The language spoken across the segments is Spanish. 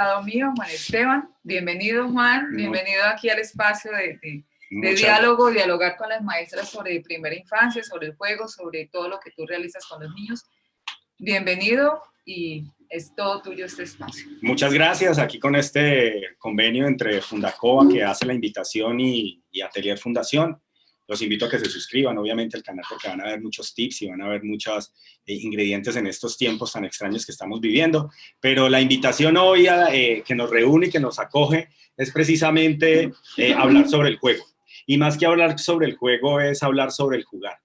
Lado mío, Juan Esteban. Bienvenido, Juan. Bienvenido aquí al espacio de diálogo, dialogar con las maestras sobre primera infancia, sobre el juego, sobre todo lo que tú realizas con los niños. Bienvenido y es todo tuyo este espacio. Muchas gracias. Aquí con este convenio entre Fundacoa, que hace la invitación, y Atelier Fundación. Los invito a que se suscriban, obviamente, al canal, porque van a ver muchos tips y van a ver muchos ingredientes en estos tiempos tan extraños que estamos viviendo. Pero la invitación hoy que nos reúne y que nos acoge es precisamente hablar sobre el juego. Y más que hablar sobre el juego es hablar sobre el jugar.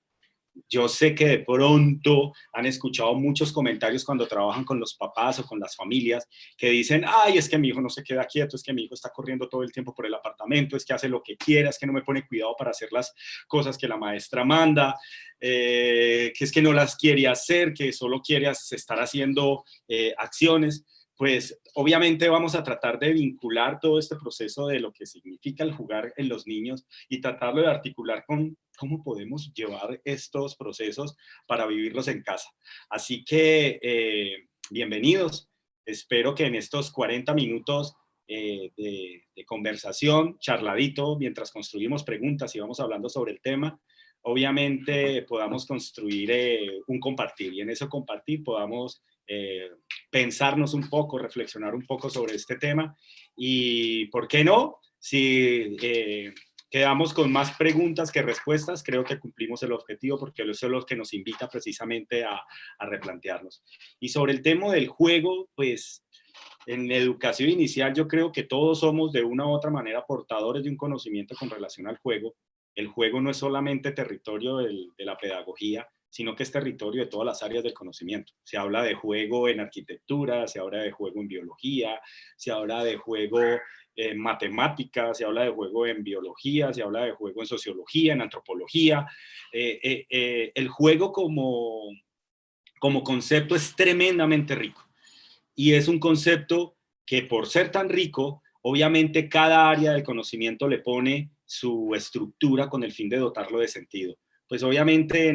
Yo sé que de pronto han escuchado muchos comentarios cuando trabajan con los papás o con las familias que dicen, ay, es que mi hijo no se queda quieto, es que mi hijo está corriendo todo el tiempo por el apartamento, es que hace lo que quiera, es que no me pone cuidado para hacer las cosas que la maestra manda, que es que no las quiere hacer, que solo quiere estar haciendo acciones. Pues obviamente vamos a tratar de vincular todo este proceso de lo que significa el jugar en los niños y tratarlo de articular con cómo podemos llevar estos procesos para vivirlos en casa. Así que bienvenidos. Espero que en estos 40 minutos de conversación, charladito, mientras construimos preguntas y vamos hablando sobre el tema, obviamente podamos construir un compartir, y en eso compartir podamos pensarnos un poco, reflexionar un poco sobre este tema, y ¿por qué no? Si quedamos con más preguntas que respuestas, creo que cumplimos el objetivo, porque eso es lo que nos invita precisamente a replantearnos. Y sobre el tema del juego, pues en la educación inicial yo creo que todos somos de una u otra manera portadores de un conocimiento con relación al juego. El juego no es solamente territorio de la pedagogía, sino que es territorio de todas las áreas del conocimiento. Se habla de juego en arquitectura, se habla de juego en biología, se habla de juego en matemáticas, se habla de juego en biología, se habla de juego en sociología, en antropología. El juego como concepto es tremendamente rico, y es un concepto que, por ser tan rico, obviamente cada área del conocimiento le pone su estructura con el fin de dotarlo de sentido. Pues obviamente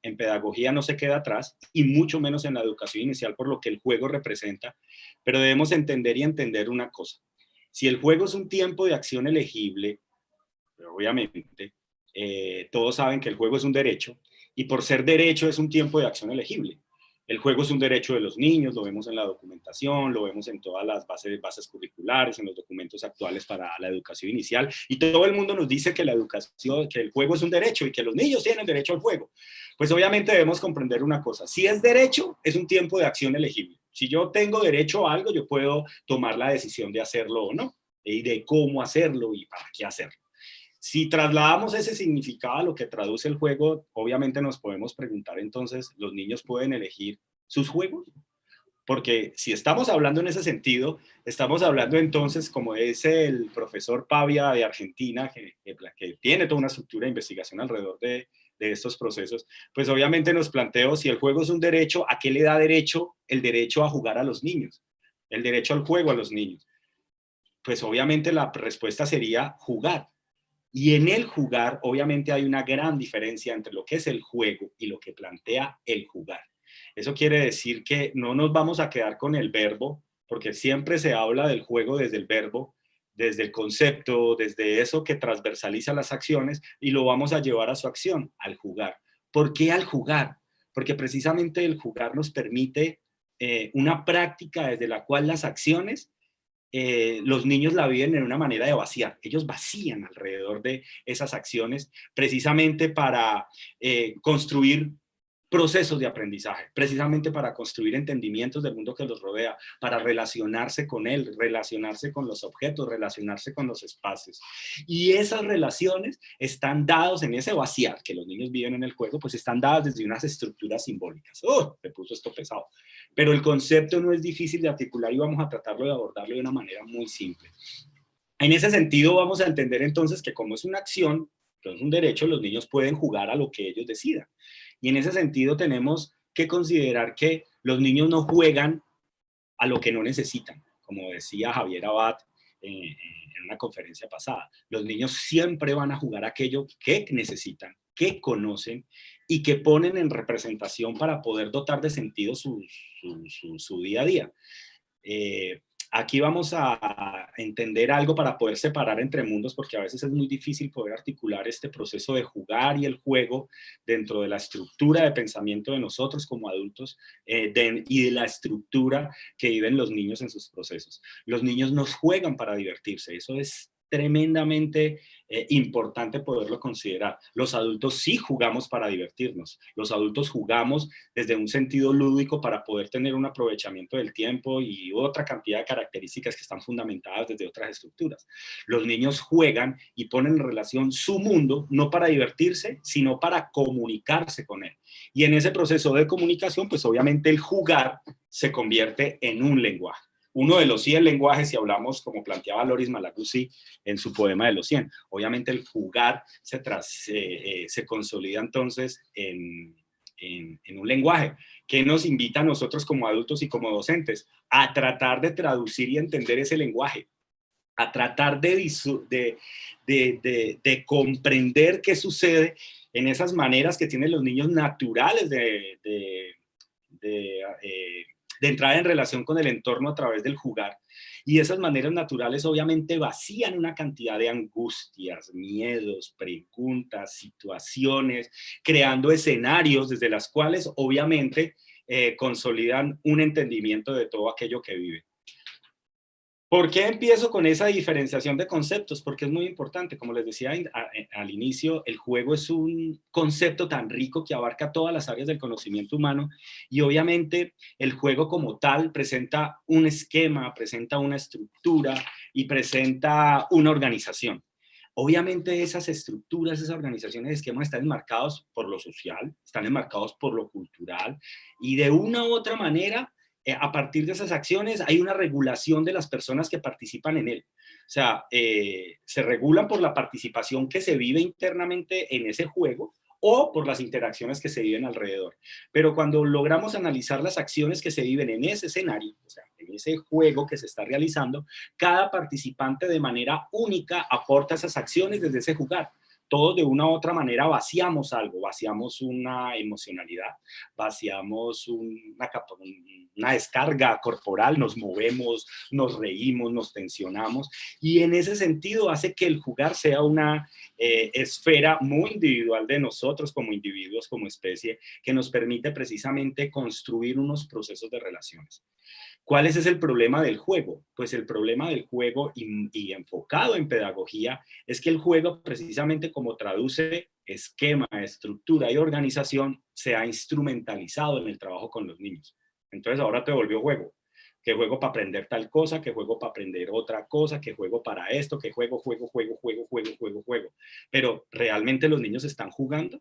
en pedagogía no se queda atrás, y mucho menos en la educación inicial, por lo que el juego representa, pero debemos entender una cosa. Si el juego es un tiempo de acción elegible, obviamente todos saben que el juego es un derecho, y por ser derecho es un tiempo de acción elegible. El juego es un derecho de los niños, lo vemos en la documentación, lo vemos en todas las bases curriculares, en los documentos actuales para la educación inicial, y todo el mundo nos dice que la educación, que el juego es un derecho y que los niños tienen derecho al juego. Pues obviamente debemos comprender una cosa: si es derecho, es un tiempo de acción elegible. Si yo tengo derecho a algo, yo puedo tomar la decisión de hacerlo o no, y de cómo hacerlo y para qué hacerlo. Si trasladamos ese significado a lo que traduce el juego, obviamente nos podemos preguntar entonces, ¿los niños pueden elegir sus juegos? Porque si estamos hablando en ese sentido, estamos hablando entonces, como dice el profesor Pavia de Argentina, que tiene toda una estructura de investigación alrededor de estos procesos, pues obviamente nos planteo, si el juego es un derecho, ¿a qué le da derecho el derecho a jugar a los niños? El derecho al juego a los niños. Pues obviamente la respuesta sería jugar. Y en el jugar, obviamente hay una gran diferencia entre lo que es el juego y lo que plantea el jugar. Eso quiere decir que no nos vamos a quedar con el verbo, porque siempre se habla del juego desde el verbo, desde el concepto, desde eso que transversaliza las acciones, y lo vamos a llevar a su acción, al jugar. ¿Por qué al jugar? Porque precisamente el jugar nos permite una práctica desde la cual las acciones los niños la viven en una manera de vaciar. Ellos vacían alrededor de esas acciones precisamente para construir procesos de aprendizaje, precisamente para construir entendimientos del mundo que los rodea, para relacionarse con él, relacionarse con los objetos, relacionarse con los espacios. Y esas relaciones están dadas en ese vaciar que los niños viven en el juego, pues están dadas desde unas estructuras simbólicas. Me puso esto pesado. Pero el concepto no es difícil de articular y vamos a tratarlo de abordarlo de una manera muy simple. En ese sentido vamos a entender entonces que como es una acción, que es un derecho, los niños pueden jugar a lo que ellos decidan. Y en ese sentido tenemos que considerar que los niños no juegan a lo que no necesitan, como decía Javier Abad en una conferencia pasada. Los niños siempre van a jugar aquello que necesitan, que conocen y que ponen en representación para poder dotar de sentido su día a día. Aquí vamos a entender algo para poder separar entre mundos, porque a veces es muy difícil poder articular este proceso de jugar y el juego dentro de la estructura de pensamiento de nosotros como adultos y de la estructura que viven los niños en sus procesos. Los niños no juegan para divertirse, eso es tremendamente importante poderlo considerar. Los adultos sí jugamos para divertirnos, los adultos jugamos desde un sentido lúdico para poder tener un aprovechamiento del tiempo y otra cantidad de características que están fundamentadas desde otras estructuras. Los niños juegan y ponen en relación su mundo no para divertirse, sino para comunicarse con él. Y en ese proceso de comunicación, pues obviamente el jugar se convierte en un lenguaje. Uno de los 100 lenguajes, si hablamos, como planteaba Loris Malaguzzi en su poema de los 100. Obviamente el jugar se consolida entonces en un lenguaje que nos invita a nosotros como adultos y como docentes a tratar de traducir y entender ese lenguaje, a tratar de comprender qué sucede en esas maneras que tienen los niños naturales de entrar en relación con el entorno a través del jugar. Y esas maneras naturales obviamente vacían una cantidad de angustias, miedos, preguntas, situaciones, creando escenarios desde las cuales obviamente consolidan un entendimiento de todo aquello que vive. ¿Por qué empiezo con esa diferenciación de conceptos? Porque es muy importante. Como les decía al inicio, el juego es un concepto tan rico que abarca todas las áreas del conocimiento humano y obviamente el juego como tal presenta un esquema, presenta una estructura y presenta una organización. Obviamente esas estructuras, esas organizaciones, esquemas están enmarcados por lo social, están enmarcados por lo cultural y de una u otra manera a partir de esas acciones hay una regulación de las personas que participan en él. O sea, se regulan por la participación que se vive internamente en ese juego o por las interacciones que se viven alrededor. Pero cuando logramos analizar las acciones que se viven en ese escenario, o sea, en ese juego que se está realizando, cada participante de manera única aporta esas acciones desde ese jugar. Todos de una u otra manera vaciamos algo, vaciamos una emocionalidad, vaciamos una descarga corporal, nos movemos, nos reímos, nos tensionamos y en ese sentido hace que el jugar sea una esfera muy individual de nosotros como individuos, como especie, que nos permite precisamente construir unos procesos de relaciones. ¿Cuál es el problema del juego? Pues el problema del juego y enfocado en pedagogía es que el juego precisamente como traduce esquema, estructura y organización se ha instrumentalizado en el trabajo con los niños. Entonces ahora te volvió juego. Que juego para aprender tal cosa, que juego para aprender otra cosa, que juego para esto, que juego. Pero ¿realmente los niños están jugando?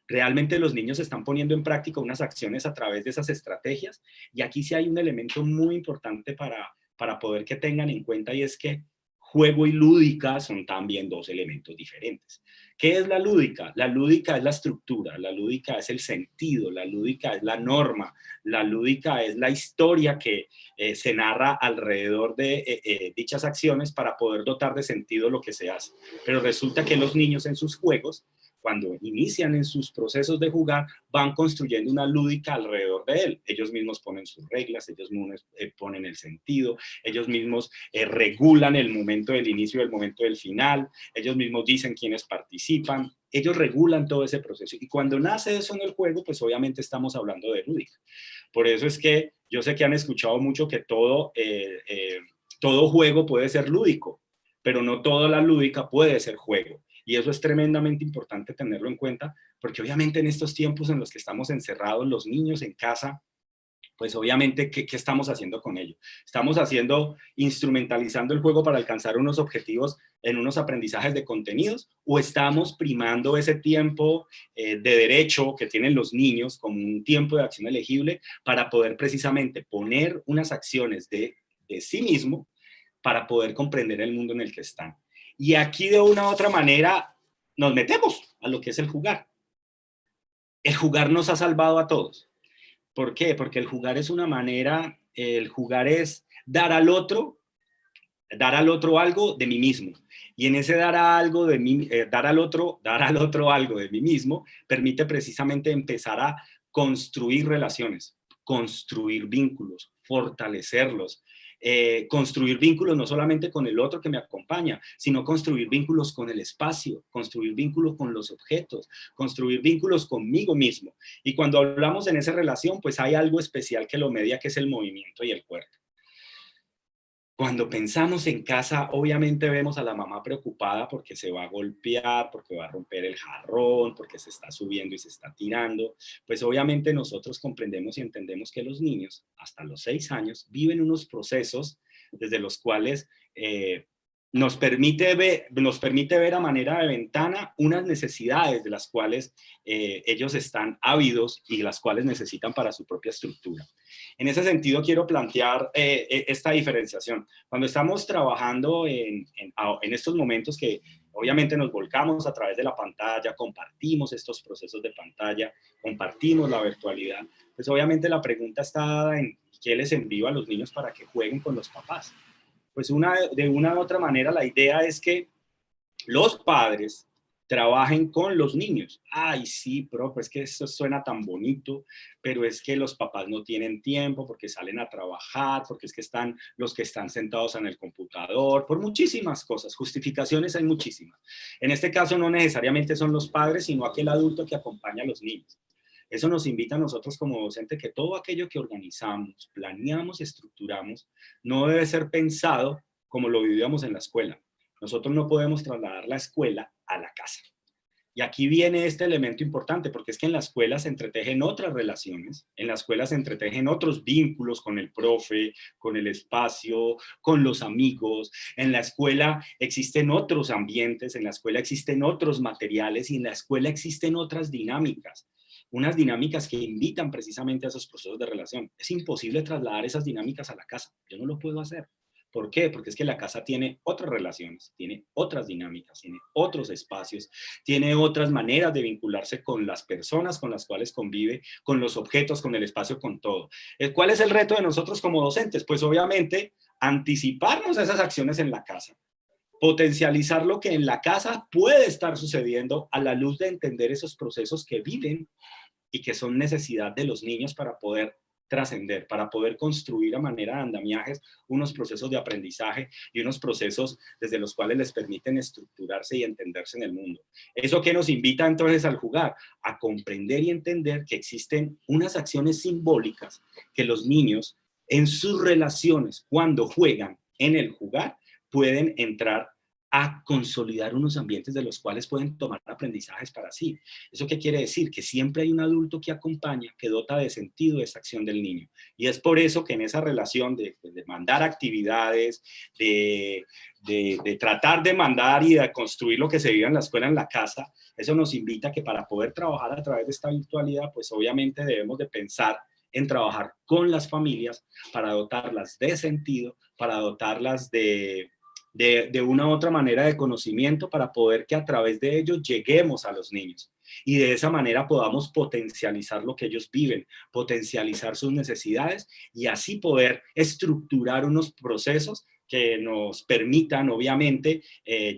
¿Realmente los niños están poniendo en práctica unas acciones a través de esas estrategias? Y aquí sí hay un elemento muy importante para poder que tengan en cuenta y es que juego y lúdica son también dos elementos diferentes. ¿Qué es la lúdica? La lúdica es la estructura, la lúdica es el sentido, la lúdica es la norma, la lúdica es la historia que se narra alrededor de dichas acciones para poder dotar de sentido lo que se hace. Pero resulta que los niños en sus juegos, cuando inician en sus procesos de jugar, van construyendo una lúdica alrededor de él. Ellos mismos ponen sus reglas, ellos mismos ponen el sentido, ellos mismos regulan el momento del inicio y el momento del final, ellos mismos dicen quiénes participan, ellos regulan todo ese proceso. Y cuando nace eso en el juego, pues obviamente estamos hablando de lúdica. Por eso es que yo sé que han escuchado mucho que todo juego puede ser lúdico, pero no toda la lúdica puede ser juego. Y eso es tremendamente importante tenerlo en cuenta, porque obviamente en estos tiempos en los que estamos encerrados, los niños en casa, pues obviamente, ¿qué estamos haciendo con ello? Estamos instrumentalizando el juego para alcanzar unos objetivos en unos aprendizajes de contenidos, o estamos primando ese tiempo de derecho que tienen los niños como un tiempo de acción elegible para poder precisamente poner unas acciones de sí mismo para poder comprender el mundo en el que están. Y aquí de una u otra manera nos metemos a lo que es el jugar. El jugar nos ha salvado a todos. ¿Por qué? Porque el jugar es una manera, el jugar es dar al otro algo de mí mismo. Y en ese dar al otro algo de mí mismo, permite precisamente empezar a construir relaciones, construir vínculos, fortalecerlos, construir vínculos no solamente con el otro que me acompaña, sino construir vínculos con el espacio, construir vínculos con los objetos, construir vínculos conmigo mismo. Y cuando hablamos en esa relación, pues hay algo especial que lo media, que es el movimiento y el cuerpo. Cuando pensamos en casa, obviamente vemos a la mamá preocupada porque se va a golpear, porque va a romper el jarrón, porque se está subiendo y se está tirando. Pues obviamente nosotros comprendemos y entendemos que los niños, hasta los 6 años, viven unos procesos desde los cuales nos permite ver a manera de ventana unas necesidades de las cuales ellos están ávidos y las cuales necesitan para su propia estructura. En ese sentido, quiero plantear esta diferenciación. Cuando estamos trabajando en estos momentos que obviamente nos volcamos a través de la pantalla, compartimos estos procesos de pantalla, compartimos la virtualidad, pues obviamente la pregunta está dada en qué les envío a los niños para que jueguen con los papás. Pues de una u otra manera la idea es que los padres trabajen con los niños. Ay, sí, pero pues que eso suena tan bonito, pero es que los papás no tienen tiempo porque salen a trabajar, porque es que están los que están sentados en el computador, por muchísimas cosas, justificaciones hay muchísimas. En este caso no necesariamente son los padres, sino aquel adulto que acompaña a los niños. Eso nos invita a nosotros como docentes que todo aquello que organizamos, planeamos, estructuramos, no debe ser pensado como lo vivíamos en la escuela. Nosotros no podemos trasladar la escuela a la casa. Y aquí viene este elemento importante, porque es que en la escuela se entretejen otras relaciones, en la escuela se entretejen otros vínculos con el profe, con el espacio, con los amigos. En la escuela existen otros ambientes, en la escuela existen otros materiales y en la escuela existen otras dinámicas. Unas dinámicas que invitan precisamente a esos procesos de relación. Es imposible trasladar esas dinámicas a la casa. Yo no lo puedo hacer. ¿Por qué? Porque es que la casa tiene otras relaciones, tiene otras dinámicas, tiene otros espacios, tiene otras maneras de vincularse con las personas con las cuales convive, con los objetos, con el espacio, con todo. ¿Cuál es el reto de nosotros como docentes? Pues obviamente anticiparnos a esas acciones en la casa, potencializar lo que en la casa puede estar sucediendo a la luz de entender esos procesos que viven y que son necesidad de los niños para poder trascender, para poder construir a manera de andamiajes unos procesos de aprendizaje y unos procesos desde los cuales les permiten estructurarse y entenderse en el mundo. ¿Eso qué nos invita entonces al jugar? A comprender y entender que existen unas acciones simbólicas que los niños en sus relaciones, cuando juegan en el jugar, pueden entrar a consolidar unos ambientes de los cuales pueden tomar aprendizajes para sí. ¿Eso qué quiere decir? Que siempre hay un adulto que acompaña, que dota de sentido esa acción del niño. Y es por eso que en esa relación de mandar actividades, de tratar de mandar y de construir lo que se vive en la escuela, en la casa, eso nos invita a que para poder trabajar a través de esta virtualidad, pues obviamente debemos de pensar en trabajar con las familias para dotarlas de sentido, para dotarlas de una u otra manera de conocimiento para poder que a través de ellos lleguemos a los niños y de esa manera podamos potencializar lo que ellos viven, potencializar sus necesidades y así poder estructurar unos procesos que nos permitan, obviamente,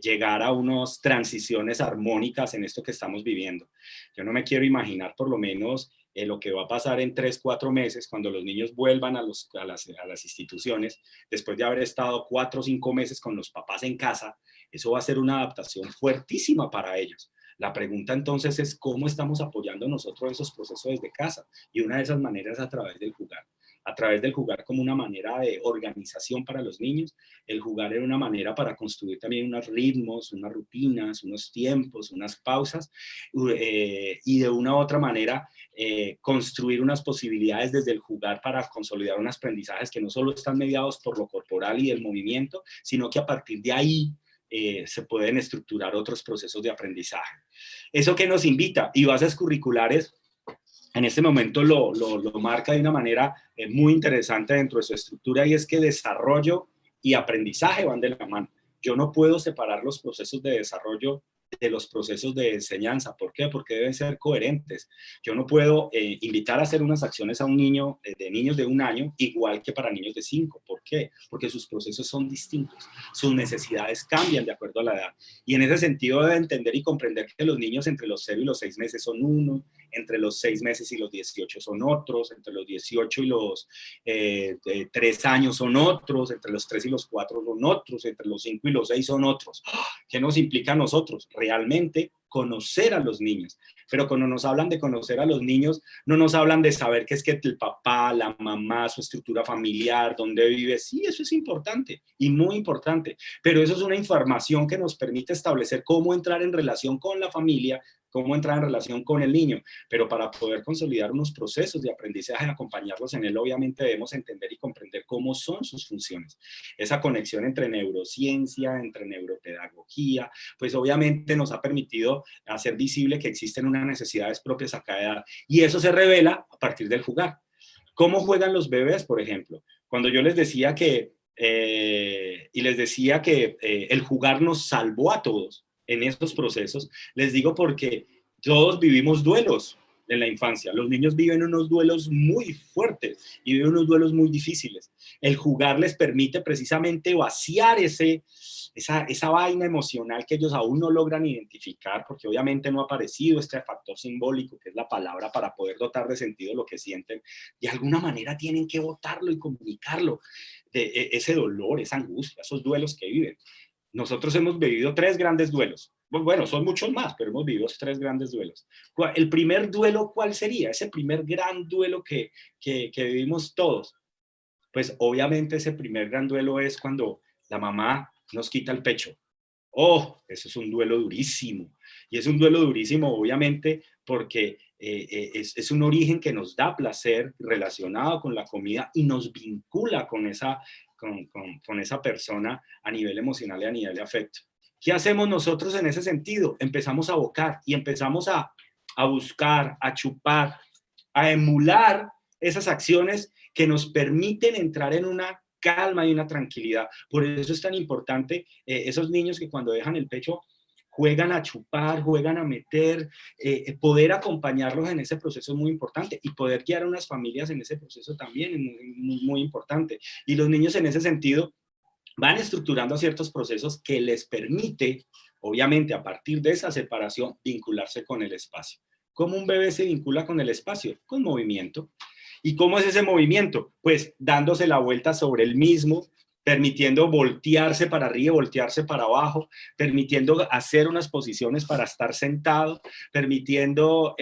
llegar a unas transiciones armónicas en esto que estamos viviendo. Yo no me quiero imaginar, por lo menos, lo que va a pasar en 3, 4 meses cuando los niños vuelvan a las instituciones, después de haber estado 4 o 5 meses con los papás en casa. Eso va a ser una adaptación fuertísima para ellos. La pregunta entonces es cómo estamos apoyando nosotros esos procesos desde casa, y una de esas maneras es a través del jugar. A través del jugar como una manera de organización para los niños, el jugar era una manera para construir también unos ritmos, unas rutinas, unos tiempos, unas pausas, y de una u otra manera construir unas posibilidades desde el jugar para consolidar unos aprendizajes que no solo están mediados por lo corporal y el movimiento, sino que a partir de ahí se pueden estructurar otros procesos de aprendizaje. ¿Eso qué nos invita? Y bases curriculares en este momento lo marca de una manera muy interesante dentro de su estructura, y es que desarrollo y aprendizaje van de la mano. Yo no puedo separar los procesos de desarrollo de los procesos de enseñanza. ¿Por qué? Porque deben ser coherentes. Yo no puedo invitar a hacer unas acciones a un niño, de niños de 1 año, igual que para niños de 5. ¿Por qué? Porque sus procesos son distintos. Sus necesidades cambian de acuerdo a la edad. Y en ese sentido debe entender y comprender que los niños entre los 0 y los 6 meses son uno, entre los 6 meses y los 18 son otros, entre los 18 y los 3 años son otros, entre los 3 y los 4 son otros, entre los 5 y los 6 son otros. ¿Qué nos implica a nosotros? Realmente conocer a los niños. Pero cuando nos hablan de conocer a los niños, no nos hablan de saber qué es que el papá, la mamá, su estructura familiar, dónde vive. Sí, eso es importante y muy importante, pero eso es una información que nos permite establecer cómo entrar en relación con la familia, cómo entrar en relación con el niño, pero para poder consolidar unos procesos de aprendizaje y acompañarlos en él, obviamente debemos entender y comprender cómo son sus funciones. Esa conexión entre neurociencia, entre neuropedagogía, pues obviamente nos ha permitido hacer visible que existen unas necesidades propias a cada edad, y eso se revela a partir del jugar. ¿Cómo juegan los bebés, por ejemplo? Cuando yo les decía que, el jugar nos salvó a todos en estos procesos, les digo porque todos vivimos duelos en la infancia. Los niños viven unos duelos muy fuertes y viven unos duelos muy difíciles. El jugar les permite precisamente vaciar esa vaina emocional que ellos aún no logran identificar, porque obviamente no ha aparecido este factor simbólico, que es la palabra, para poder dotar de sentido lo que sienten. De alguna manera tienen que botarlo y comunicarlo, ese dolor, esa angustia, esos duelos que viven. Nosotros hemos vivido 3 grandes duelos. Bueno, son muchos más, pero hemos vivido 3 grandes duelos. El primer duelo, ¿cuál sería? Ese primer gran duelo que vivimos todos. Pues obviamente ese primer gran duelo es cuando la mamá nos quita el pecho. Oh, eso es un duelo durísimo. Y es un duelo durísimo, obviamente, porque es un origen que nos da placer relacionado con la comida y nos vincula con esa persona a nivel emocional y a nivel de afecto. ¿Qué hacemos nosotros en ese sentido? Empezamos a abocar y empezamos a buscar, a chupar, a emular esas acciones que nos permiten entrar en una calma y una tranquilidad. Por eso es tan importante esos niños que cuando dejan el pecho juegan a chupar, juegan a meter, poder acompañarlos en ese proceso es muy importante, y poder guiar a unas familias en ese proceso también es muy importante. Y los niños en ese sentido van estructurando ciertos procesos que les permite, obviamente, a partir de esa separación, vincularse con el espacio. ¿Cómo un bebé se vincula con el espacio? Con movimiento. ¿Y cómo es ese movimiento? Pues dándose la vuelta sobre el mismo, permitiendo voltearse para arriba, voltearse para abajo, permitiendo hacer unas posiciones para estar sentado, permitiendo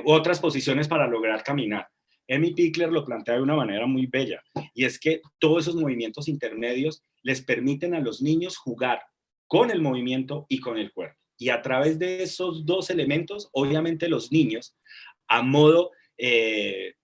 otras posiciones para lograr caminar. Emmy Pickler lo plantea de una manera muy bella, y es que todos esos movimientos intermedios les permiten a los niños jugar con el movimiento y con el cuerpo. Y a través de esos 2 elementos, obviamente los niños, a modo de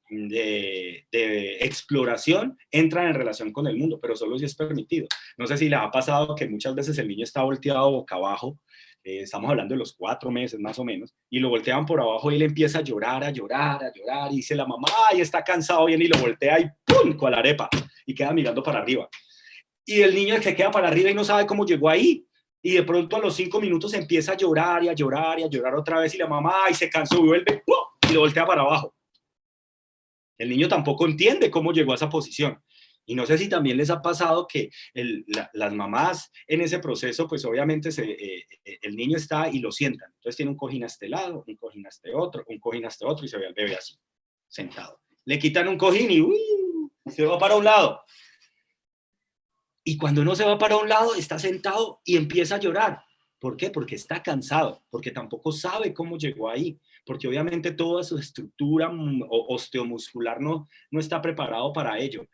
exploración, entran en relación con el mundo, pero solo si es permitido. No sé si les ha pasado que muchas veces el niño está volteado boca abajo, estamos hablando de los 4 meses más o menos, y lo voltean por abajo y él empieza a llorar, a llorar, a llorar, y dice la mamá, ay, está cansado, bien, y lo voltea y ¡pum!, con la arepa, y queda mirando para arriba. Y el niño que queda para arriba y no sabe cómo llegó ahí, y de pronto a los 5 minutos empieza a llorar y a llorar y a llorar otra vez, y la mamá, ay, se cansó, y vuelve, ¡pum!, y lo voltea para abajo. El niño tampoco entiende cómo llegó a esa posición. Y no sé si también les ha pasado que las mamás en ese proceso, pues obviamente el niño está y lo sientan. Entonces tiene un cojín a este lado, un cojín a este otro, un cojín a este otro, y se ve al bebé así, sentado. Le quitan un cojín y se va para un lado. Y cuando uno se va para un lado, está sentado y empieza a llorar. ¿Por qué? Porque está cansado, porque tampoco sabe cómo llegó ahí, porque obviamente toda su estructura osteomuscular no está preparado para ello.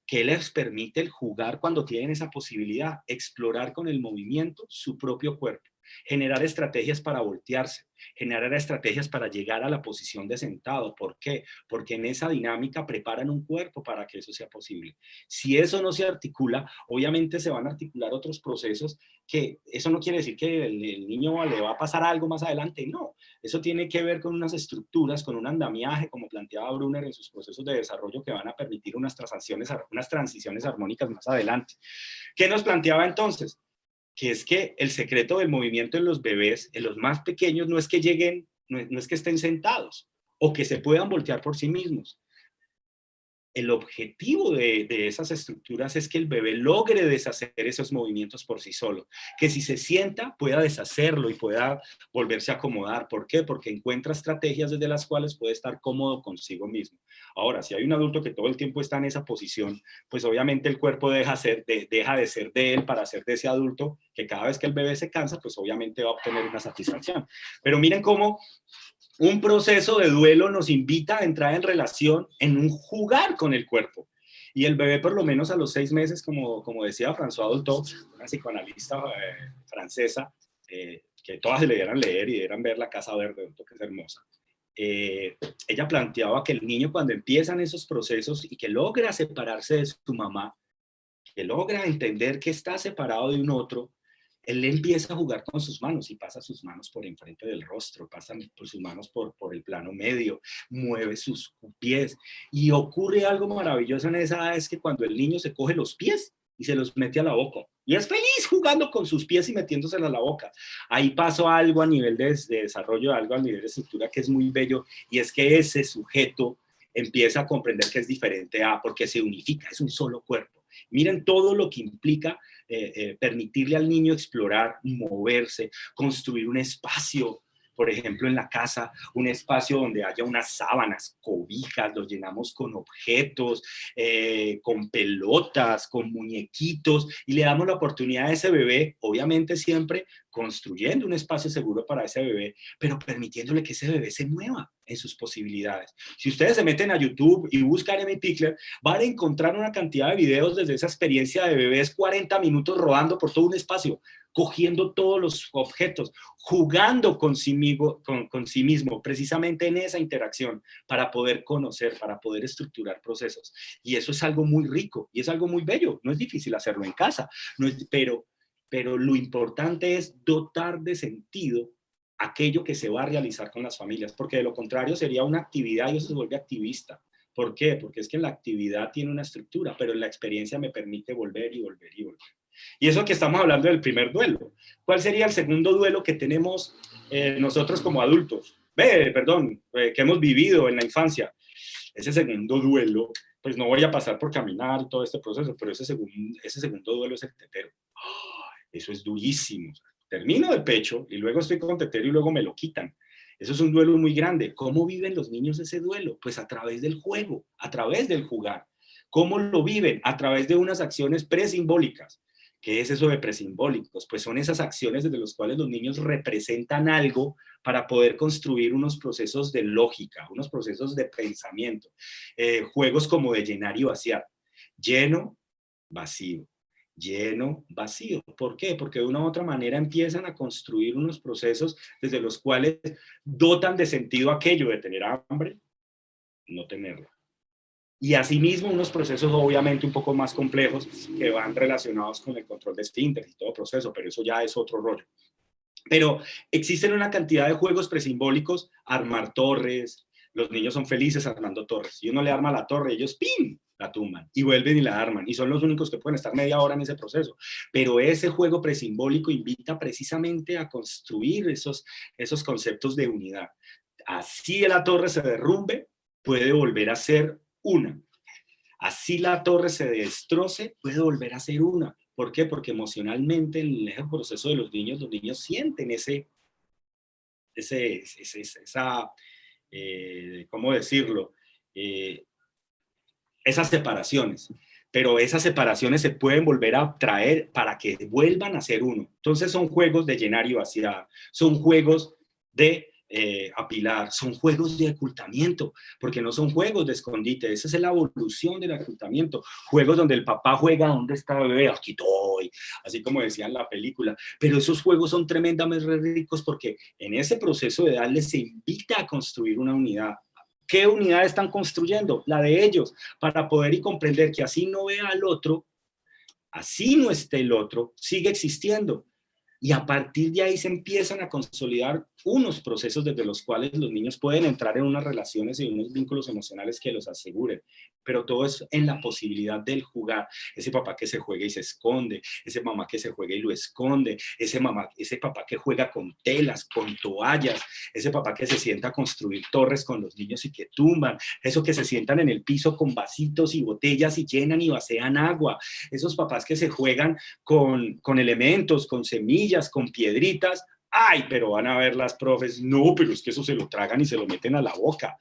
¿Qué les permite el jugar cuando tienen esa posibilidad? Explorar con el movimiento su propio cuerpo, generar estrategias para voltearse, generar estrategias para llegar a la posición de sentado. ¿Por qué? Porque en esa dinámica preparan un cuerpo para que eso sea posible. Si eso no se articula, obviamente se van a articular otros procesos, que eso no quiere decir que el niño le va a pasar algo más adelante, no. Eso tiene que ver con unas estructuras, con un andamiaje, como planteaba Brunner en sus procesos de desarrollo, que van a permitir unas transiciones armónicas más adelante. ¿Qué nos planteaba entonces? Que es que el secreto del movimiento en los bebés, en los más pequeños, no es que lleguen, no es que estén sentados o que se puedan voltear por sí mismos. el objetivo de esas estructuras es que el bebé logre deshacer esos movimientos por sí solo, que si se sienta pueda deshacerlo y pueda volverse a acomodar. ¿Por qué? Porque encuentra estrategias desde las cuales puede estar cómodo consigo mismo. Ahora, si hay un adulto que todo el tiempo está en esa posición, pues obviamente el cuerpo deja de ser de él para ser de ese adulto, que cada vez que el bebé se cansa, pues obviamente va a obtener una satisfacción. Pero miren cómo un proceso de duelo nos invita a entrar en relación, en un jugar con el cuerpo. Y el bebé, por lo menos a los 6 meses, como decía François Dolto, una psicoanalista francesa, que todas le dieran leer y dieran ver La Casa Verde, que es hermosa. Ella planteaba que el niño, cuando empiezan esos procesos y que logra separarse de su mamá, que logra entender que está separado de un otro, él empieza a jugar con sus manos y pasa sus manos por enfrente del rostro, pasa por sus manos por el plano medio, mueve sus pies y ocurre algo maravilloso en esa edad, es que cuando el niño se coge los pies y se los mete a la boca y es feliz jugando con sus pies y metiéndoselos a la boca. Ahí pasó algo a nivel de desarrollo, algo a nivel de estructura que es muy bello, y es que ese sujeto empieza a comprender que es diferente porque se unifica, es un solo cuerpo. Miren todo lo que implica permitirle al niño explorar, moverse, construir un espacio, por ejemplo, en la casa, un espacio donde haya unas sábanas, cobijas, los llenamos con objetos, con pelotas, con muñequitos, y le damos la oportunidad a ese bebé, obviamente siempre construyendo un espacio seguro para ese bebé, pero permitiéndole que ese bebé se mueva en sus posibilidades. Si ustedes se meten a YouTube y buscan Amy Pickler, van a encontrar una cantidad de videos desde esa experiencia de bebés 40 minutos rodando por todo un espacio, cogiendo todos los objetos, jugando con sí mismo, precisamente en esa interacción, para poder conocer, para poder estructurar procesos. Y eso es algo muy rico y es algo muy bello. No es difícil hacerlo en casa, pero lo importante es dotar de sentido aquello que se va a realizar con las familias, porque de lo contrario sería una actividad y eso se vuelve activista. ¿Por qué? Porque es que la actividad tiene una estructura, pero la experiencia me permite volver y volver y volver. Y eso que estamos hablando del primer duelo. ¿Cuál sería el segundo duelo que tenemos nosotros como adultos? Que hemos vivido en la infancia. Ese segundo duelo, pues no voy a pasar por caminar y todo este proceso, pero ese segundo duelo es el tetero. Eso es durísimo. Termino de pecho y luego estoy con tetero y luego me lo quitan. Eso es un duelo muy grande. ¿Cómo viven los niños ese duelo? Pues a través del juego, a través del jugar. ¿Cómo lo viven? A través de unas acciones presimbólicas. ¿Qué es eso de presimbólicos? Pues son esas acciones desde las cuales los niños representan algo para poder construir unos procesos de lógica, unos procesos de pensamiento. Juegos como de llenar y vaciar. Lleno, vacío. Lleno, vacío. ¿Por qué? Porque de una u otra manera empiezan a construir unos procesos desde los cuales dotan de sentido aquello de tener hambre, no tenerlo. Y asimismo unos procesos obviamente un poco más complejos que van relacionados con el control de esfínteres y todo proceso, pero eso ya es otro rollo. Pero existen una cantidad de juegos presimbólicos, armar torres, los niños son felices armando torres, y uno le arma la torre, ellos ¡pim!, la tumban, y vuelven y la arman, y son los únicos que pueden estar media hora en ese proceso. Pero ese juego presimbólico invita precisamente a construir esos conceptos de unidad. Así la torre se derrumbe, puede volver a ser una. Así la torre se destroce, puede volver a ser una. ¿Por qué? Porque emocionalmente en el proceso de los niños sienten ¿cómo decirlo? Esas separaciones. Pero esas separaciones se pueden volver a traer para que vuelvan a ser uno. Entonces son juegos de llenar y vaciar, son juegos de apilar, son juegos de ocultamiento, porque no son juegos de escondite, esa es la evolución del ocultamiento, juegos donde el papá juega, ¿dónde está el bebé? Aquí estoy, así como decía en la película, pero esos juegos son tremendamente ricos porque en ese proceso de darle se invita a construir una unidad. ¿Qué unidad están construyendo? La de ellos, para poder y comprender que así no vea al otro, así no esté el otro, sigue existiendo. Y a partir de ahí se empiezan a consolidar unos procesos desde los cuales los niños pueden entrar en unas relaciones y unos vínculos emocionales que los aseguren. Pero todo es en la posibilidad del jugar. Ese papá que se juega y se esconde, ese mamá que se juega y lo esconde, ese papá que juega con telas, con toallas, ese papá que se sienta a construir torres con los niños y que tumban, eso que se sientan en el piso con vasitos y botellas y llenan y vacían agua, esos papás que se juegan con elementos, con semillas, con piedritas. Ay, pero van a ver las profes, no, pero es que eso se lo tragan y se lo meten a la boca.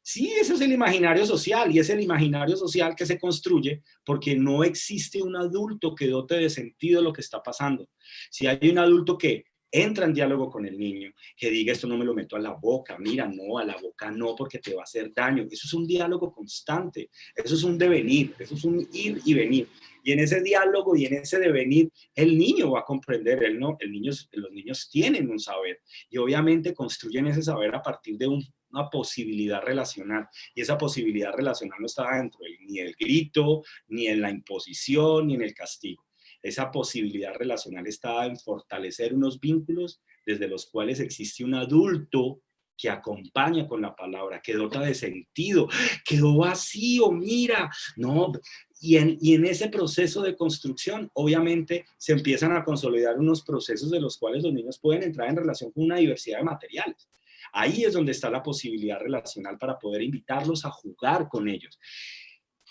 Sí, ese es el imaginario social, y es el imaginario social que se construye porque no existe un adulto que dote de sentido lo que está pasando. Si hay un adulto que entra en diálogo con el niño, que diga esto no me lo meto a la boca, mira, no, a la boca no porque te va a hacer daño. Eso es un diálogo constante, eso es un devenir, eso es un ir y venir. Y en ese diálogo y en ese devenir, el niño va a comprender, los niños tienen un saber y obviamente construyen ese saber a partir de una posibilidad relacional. Y esa posibilidad relacional no está dentro ni del grito, ni en la imposición, ni en el castigo. Esa posibilidad relacional está en fortalecer unos vínculos desde los cuales existe un adulto que acompaña con la palabra, que dota de sentido. Quedó vacío, mira, no. Y en ese proceso de construcción, obviamente, se empiezan a consolidar unos procesos de los cuales los niños pueden entrar en relación con una diversidad de materiales. Ahí es donde está la posibilidad relacional para poder invitarlos a jugar con ellos.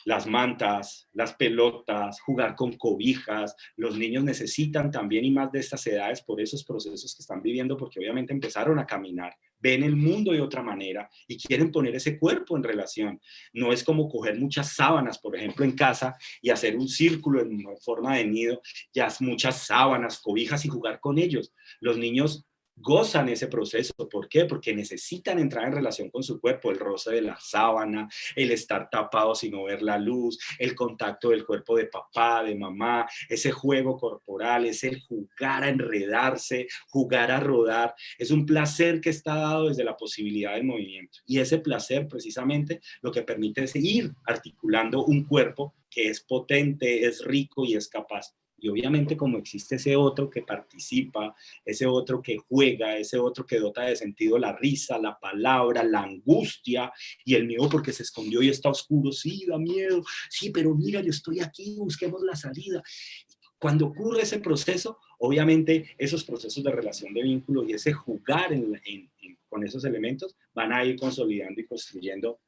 Las mantas, las pelotas, jugar con cobijas. Los niños necesitan también y más de estas edades por esos procesos que están viviendo, porque obviamente empezaron a caminar, ven el mundo de otra manera y quieren poner ese cuerpo en relación. No es como coger muchas sábanas, por ejemplo, en casa y hacer un círculo en forma de nido, ya muchas sábanas, cobijas y jugar con ellos. Los niños gozan ese proceso. ¿Por qué? Porque necesitan entrar en relación con su cuerpo, el roce de la sábana, el estar tapado sin no ver la luz, el contacto del cuerpo de papá, de mamá, ese juego corporal, es el jugar a enredarse, jugar a rodar. Es un placer que está dado desde la posibilidad del movimiento. Y ese placer precisamente lo que permite es ir articulando un cuerpo que es potente, es rico y es capaz. Y obviamente como existe ese otro que participa, ese otro que juega, ese otro que dota de sentido la risa, la palabra, la angustia y el miedo porque se escondió y está oscuro, sí, da miedo, sí, pero mira, yo estoy aquí, busquemos la salida. Cuando ocurre ese proceso, obviamente esos procesos de relación de vínculo y ese jugar con esos elementos van a ir consolidando y construyendo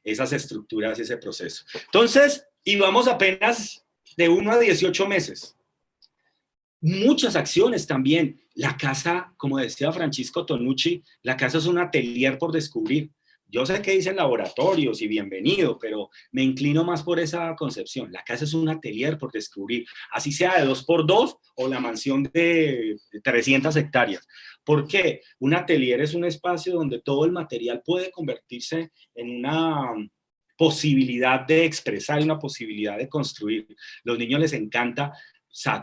esas estructuras y ese proceso. Entonces, y vamos apenas de 1 a 18 meses. Muchas acciones también. La casa, como decía Francisco Tonucci, la casa es un atelier por descubrir. Yo sé que dicen laboratorios y bienvenido, pero me inclino más por esa concepción. La casa es un atelier por descubrir, así sea de 2x2 o la mansión de 300 hectáreas. ¿Por qué? Un atelier es un espacio donde todo el material puede convertirse en una posibilidad de expresar y una posibilidad de construir. Los niños les encanta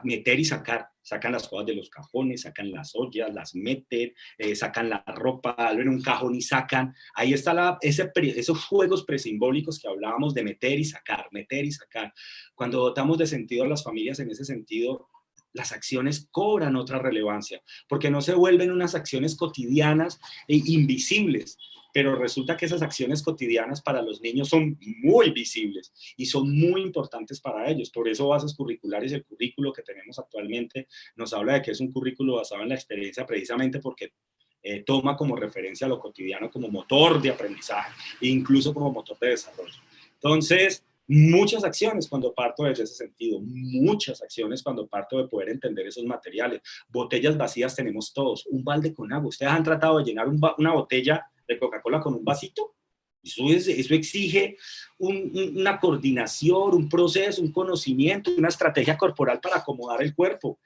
meter y sacar, sacan las cosas de los cajones, sacan las ollas, las meten, sacan la ropa, abren un cajón y sacan. Ahí está esos juegos presimbólicos que hablábamos de meter y sacar, meter y sacar. Cuando dotamos de sentido a las familias en ese sentido, las acciones cobran otra relevancia, porque no se vuelven unas acciones cotidianas e invisibles, pero resulta que esas acciones cotidianas para los niños son muy visibles y son muy importantes para ellos. Por eso Bases Curriculares, el currículo que tenemos actualmente, nos habla de que es un currículo basado en la experiencia precisamente porque toma como referencia a lo cotidiano como motor de aprendizaje e incluso como motor de desarrollo. Entonces, muchas acciones cuando parto desde ese sentido, muchas acciones cuando parto de poder entender esos materiales. Botellas vacías tenemos todos, un balde con agua. ¿Ustedes han tratado de llenar una botella de Coca-Cola con un vasito? Eso exige una coordinación, un proceso, un conocimiento, una estrategia corporal para acomodar el cuerpo.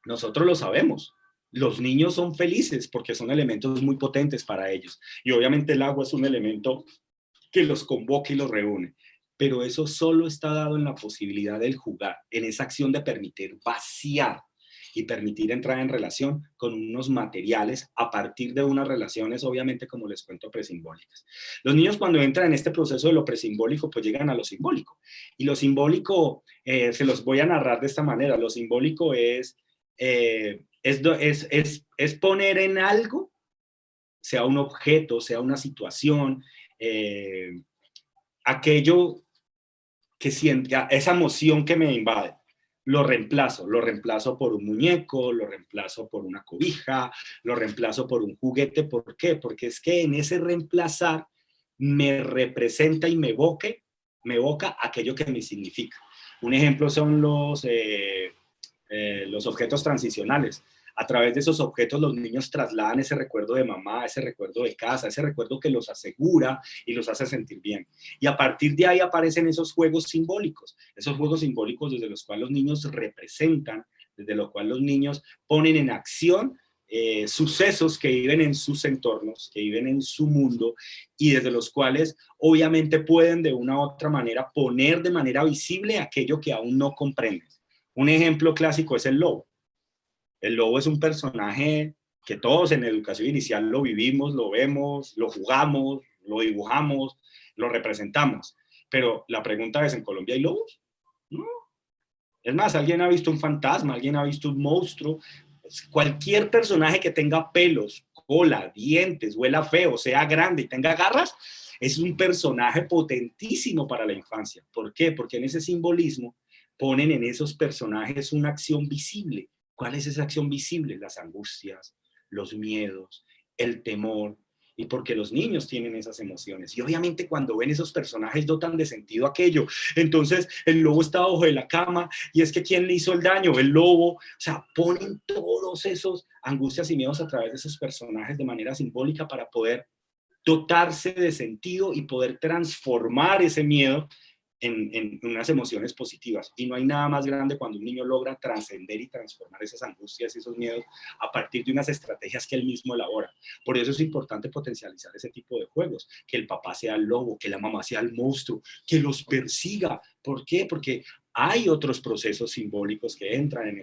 Nosotros lo sabemos. Los niños son felices porque son elementos muy potentes para ellos. Y obviamente el agua es un elemento que los convoca y los reúne. Pero eso solo está dado en la posibilidad del jugar, en esa acción de permitir vaciar y permitir entrar en relación con unos materiales a partir de unas relaciones, obviamente, como les cuento, presimbólicas. Los niños cuando entran en este proceso de lo presimbólico, pues llegan a lo simbólico. Y lo simbólico se los voy a narrar de esta manera. Lo simbólico es poner en algo, sea un objeto, sea una situación, aquello que sienta, esa emoción que me invade. Lo reemplazo por un muñeco, lo reemplazo por una cobija, lo reemplazo por un juguete. ¿Por qué? Porque es que en ese reemplazar me representa y me evoca aquello que me significa. Un ejemplo son los objetos transicionales. A través de esos objetos los niños trasladan ese recuerdo de mamá, ese recuerdo de casa, ese recuerdo que los asegura y los hace sentir bien. Y a partir de ahí aparecen esos juegos simbólicos desde los cuales los niños representan, desde los cuales los niños ponen en acción sucesos que viven en sus entornos, que viven en su mundo, y desde los cuales obviamente pueden de una u otra manera poner de manera visible aquello que aún no comprenden. Un ejemplo clásico es el lobo. El lobo es un personaje que todos en educación inicial lo vivimos, lo vemos, lo jugamos, lo dibujamos, lo representamos. Pero la pregunta es, ¿en Colombia hay lobos? No. Es más, ¿alguien ha visto un fantasma? ¿Alguien ha visto un monstruo? Cualquier personaje que tenga pelos, cola, dientes, huela feo, sea grande y tenga garras, es un personaje potentísimo para la infancia. ¿Por qué? Porque en ese simbolismo ponen en esos personajes una acción visible. ¿Cuál es esa acción visible? Las angustias, los miedos, el temor, y porque los niños tienen esas emociones. Y obviamente cuando ven esos personajes dotan de sentido aquello. Entonces el lobo está abajo de la cama y es que ¿quién le hizo el daño? El lobo. O sea, ponen todos esos angustias y miedos a través de esos personajes de manera simbólica para poder dotarse de sentido y poder transformar ese miedo en unas emociones positivas. Y no hay nada más grande cuando un niño logra trascender y transformar esas angustias y esos miedos a partir de unas estrategias que él mismo elabora. Por eso es importante potencializar ese tipo de juegos, que el papá sea el lobo, que la mamá sea el monstruo, que los persiga. ¿Por qué? Porque hay otros procesos simbólicos que entran en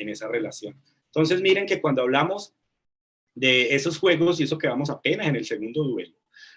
esa relación. Entonces miren que cuando hablamos de esos juegos, y eso que vamos apenas en el segundo duelo,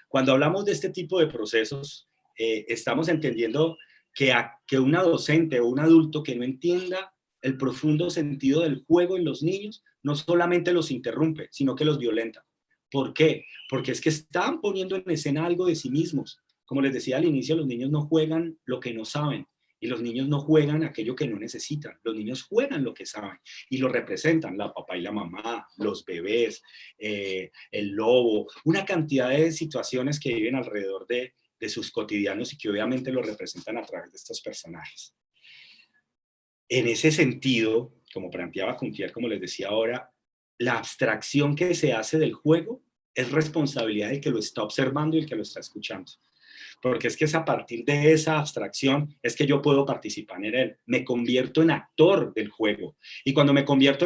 cuando hablamos de este tipo de procesos, estamos entendiendo que una docente o un adulto que no entienda el profundo sentido del juego en los niños, no solamente los interrumpe, sino que los violenta. ¿Por qué? Porque es que están poniendo en escena algo de sí mismos. Como les decía al inicio, los niños no juegan lo que no saben, y los niños no juegan aquello que no necesitan. Los niños juegan lo que saben y lo representan, la papá y la mamá, los bebés, el lobo, una cantidad de situaciones que viven alrededor de sus cotidianos y que obviamente lo representan a través de estos personajes. En ese sentido, como planteaba Cuntier, como les decía ahora, la abstracción que se hace del juego es responsabilidad del que lo está observando y el que lo está escuchando. Porque es que es a partir de esa abstracción es que yo puedo participar en él. Me convierto en actor del juego. Y cuando me convierto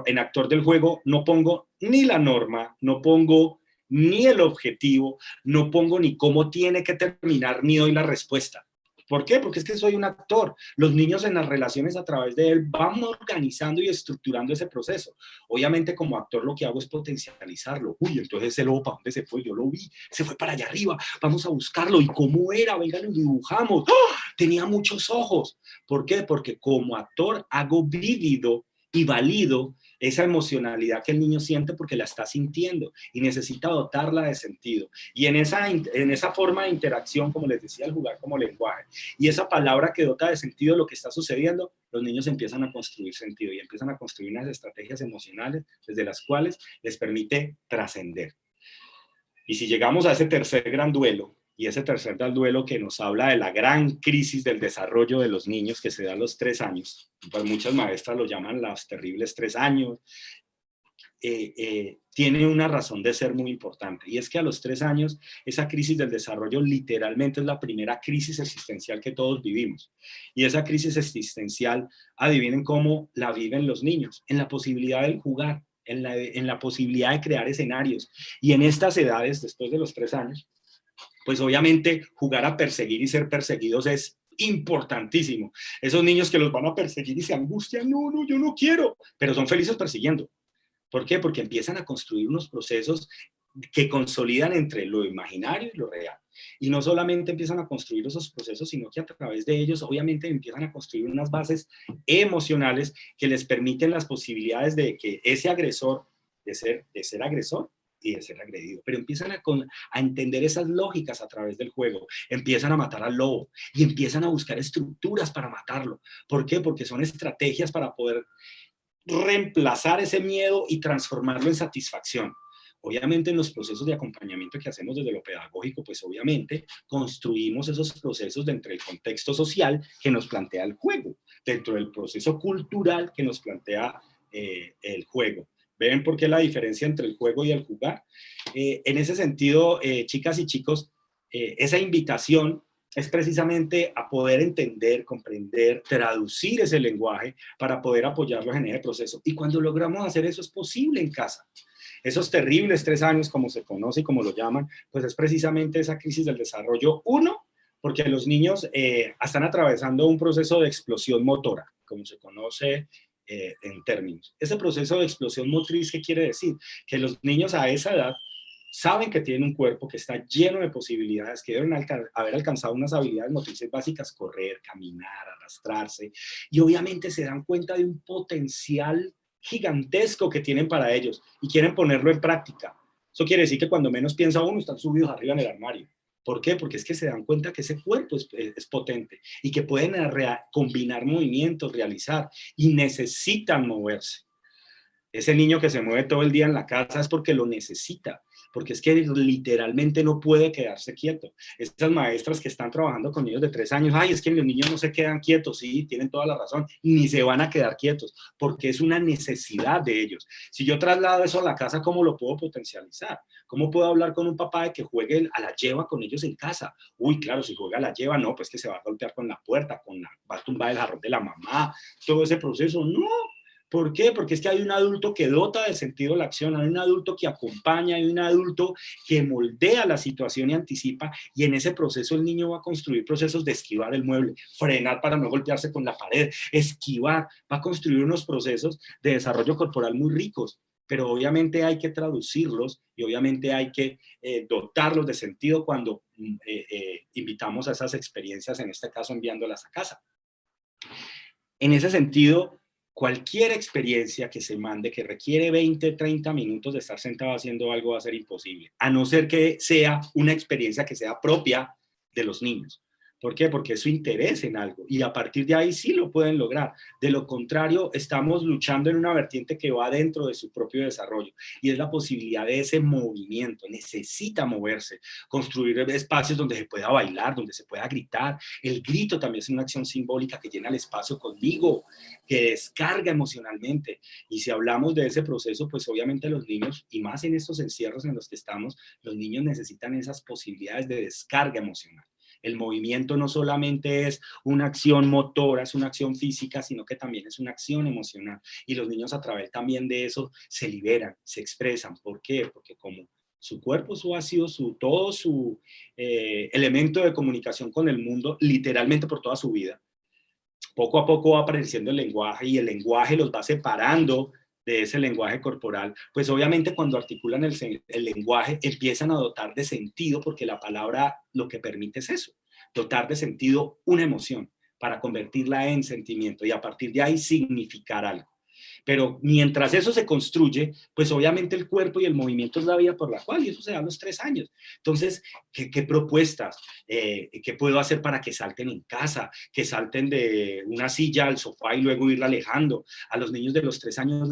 en actor del juego, no pongo ni la norma, no pongo ni el objetivo, no pongo ni cómo tiene que terminar, ni doy la respuesta. ¿Por qué? Porque es que soy un actor. Los niños en las relaciones a través de él van organizando y estructurando ese proceso. Obviamente como actor lo que hago es potencializarlo. Uy, entonces ese lobo, ¿para dónde se fue? Yo lo vi, se fue para allá arriba, vamos a buscarlo. ¿Y cómo era? Vengan, lo dibujamos. ¡Oh! Tenía muchos ojos. ¿Por qué? Porque como actor hago vívido y valido esa emocionalidad que el niño siente porque la está sintiendo y necesita dotarla de sentido. Y en esa forma de interacción, como les decía, el jugar como lenguaje, y esa palabra que dota de sentido lo que está sucediendo, los niños empiezan a construir sentido y empiezan a construir unas estrategias emocionales desde las cuales les permite trascender. Y si llegamos a ese tercer gran duelo, y ese tercer gran duelo que nos habla de la gran crisis del desarrollo de los niños que se da a los 3 años, pues muchas maestras lo llaman los terribles 3 años, tiene una razón de ser muy importante, y es que a los 3 años esa crisis del desarrollo literalmente es la primera crisis existencial que todos vivimos, y esa crisis existencial, adivinen cómo la viven los niños, en la posibilidad del jugar, en la posibilidad de crear escenarios, y en estas edades, después de los 3 años, pues obviamente jugar a perseguir y ser perseguidos es importantísimo. Esos niños que los van a perseguir y se angustian, no, yo no quiero, pero son felices persiguiendo. ¿Por qué? Porque empiezan a construir unos procesos que consolidan entre lo imaginario y lo real. Y no solamente empiezan a construir esos procesos, sino que a través de ellos obviamente empiezan a construir unas bases emocionales que les permiten las posibilidades de que ese agresor, de ser agresor y de ser agredido, pero empiezan a entender esas lógicas a través del juego, empiezan a matar al lobo y empiezan a buscar estructuras para matarlo. ¿Por qué? Porque son estrategias para poder reemplazar ese miedo y transformarlo en satisfacción. Obviamente en los procesos de acompañamiento que hacemos desde lo pedagógico, pues obviamente construimos esos procesos dentro del contexto social que nos plantea el juego, dentro del proceso cultural que nos plantea el juego. ¿Ven por qué la diferencia entre el juego y el jugar? En ese sentido, chicas y chicos, esa invitación es precisamente a poder entender, comprender, traducir ese lenguaje para poder apoyarlos en ese proceso. Y cuando logramos hacer eso es posible en casa. Esos terribles 3 años, como se conoce y como lo llaman, pues es precisamente esa crisis del desarrollo. Uno, porque los niños están atravesando un proceso de explosión motora, como se conoce en términos. Ese proceso de explosión motriz, ¿qué quiere decir? Que los niños a esa edad saben que tienen un cuerpo que está lleno de posibilidades, que deben haber alcanzado unas habilidades motrices básicas, correr, caminar, arrastrarse, y obviamente se dan cuenta de un potencial gigantesco que tienen para ellos y quieren ponerlo en práctica. Eso quiere decir que cuando menos piensa uno, están subidos arriba en el armario. ¿Por qué? Porque es que se dan cuenta que ese cuerpo es potente y que pueden combinar movimientos, realizar, y necesitan moverse. Ese niño que se mueve todo el día en la casa es porque lo necesita, porque es que literalmente no puede quedarse quieto. Estas maestras que están trabajando con niños de 3 años, ay, es que los niños no se quedan quietos, sí, tienen toda la razón, ni se van a quedar quietos, porque es una necesidad de ellos. Si yo traslado eso a la casa, ¿cómo lo puedo potencializar? ¿Cómo puedo hablar con un papá de que juegue a la lleva con ellos en casa? Uy, claro, si juega a la lleva, no, pues que se va a golpear con la puerta, va a tumbar el jarrón de la mamá, todo ese proceso, no. ¿Por qué? Porque es que hay un adulto que dota de sentido la acción, hay un adulto que acompaña, hay un adulto que moldea la situación y anticipa, y en ese proceso el niño va a construir procesos de esquivar el mueble, frenar para no golpearse con la pared, esquivar, va a construir unos procesos de desarrollo corporal muy ricos, pero obviamente hay que traducirlos y obviamente hay que dotarlos de sentido cuando invitamos a esas experiencias, en este caso enviándolas a casa. En ese sentido, cualquier experiencia que se mande que requiere 20, 30 minutos de estar sentado haciendo algo va a ser imposible, a no ser que sea una experiencia que sea propia de los niños. ¿Por qué? Porque es su interés en algo y a partir de ahí sí lo pueden lograr. De lo contrario, estamos luchando en una vertiente que va dentro de su propio desarrollo y es la posibilidad de ese movimiento. Necesita moverse, construir espacios donde se pueda bailar, donde se pueda gritar. El grito también es una acción simbólica que llena el espacio conmigo, que descarga emocionalmente. Y si hablamos de ese proceso, pues obviamente los niños, y más en estos encierros en los que estamos, los niños necesitan esas posibilidades de descarga emocional. El movimiento no solamente es una acción motora, es una acción física, sino que también es una acción emocional. Y los niños a través también de eso se liberan, se expresan. ¿Por qué? Porque como su cuerpo ha sido todo su elemento de comunicación con el mundo, literalmente por toda su vida, poco a poco va apareciendo el lenguaje y el lenguaje los va separando de ese lenguaje corporal, pues obviamente cuando articulan el lenguaje empiezan a dotar de sentido, porque la palabra lo que permite es eso, dotar de sentido una emoción para convertirla en sentimiento y a partir de ahí significar algo. Pero mientras eso se construye, pues obviamente el cuerpo y el movimiento es la vía por la cual, y eso se da a los 3 años. Entonces, ¿qué propuestas? ¿Qué puedo hacer para que salten en casa? Que salten de una silla al sofá y luego irla alejando. A los niños de los 3 años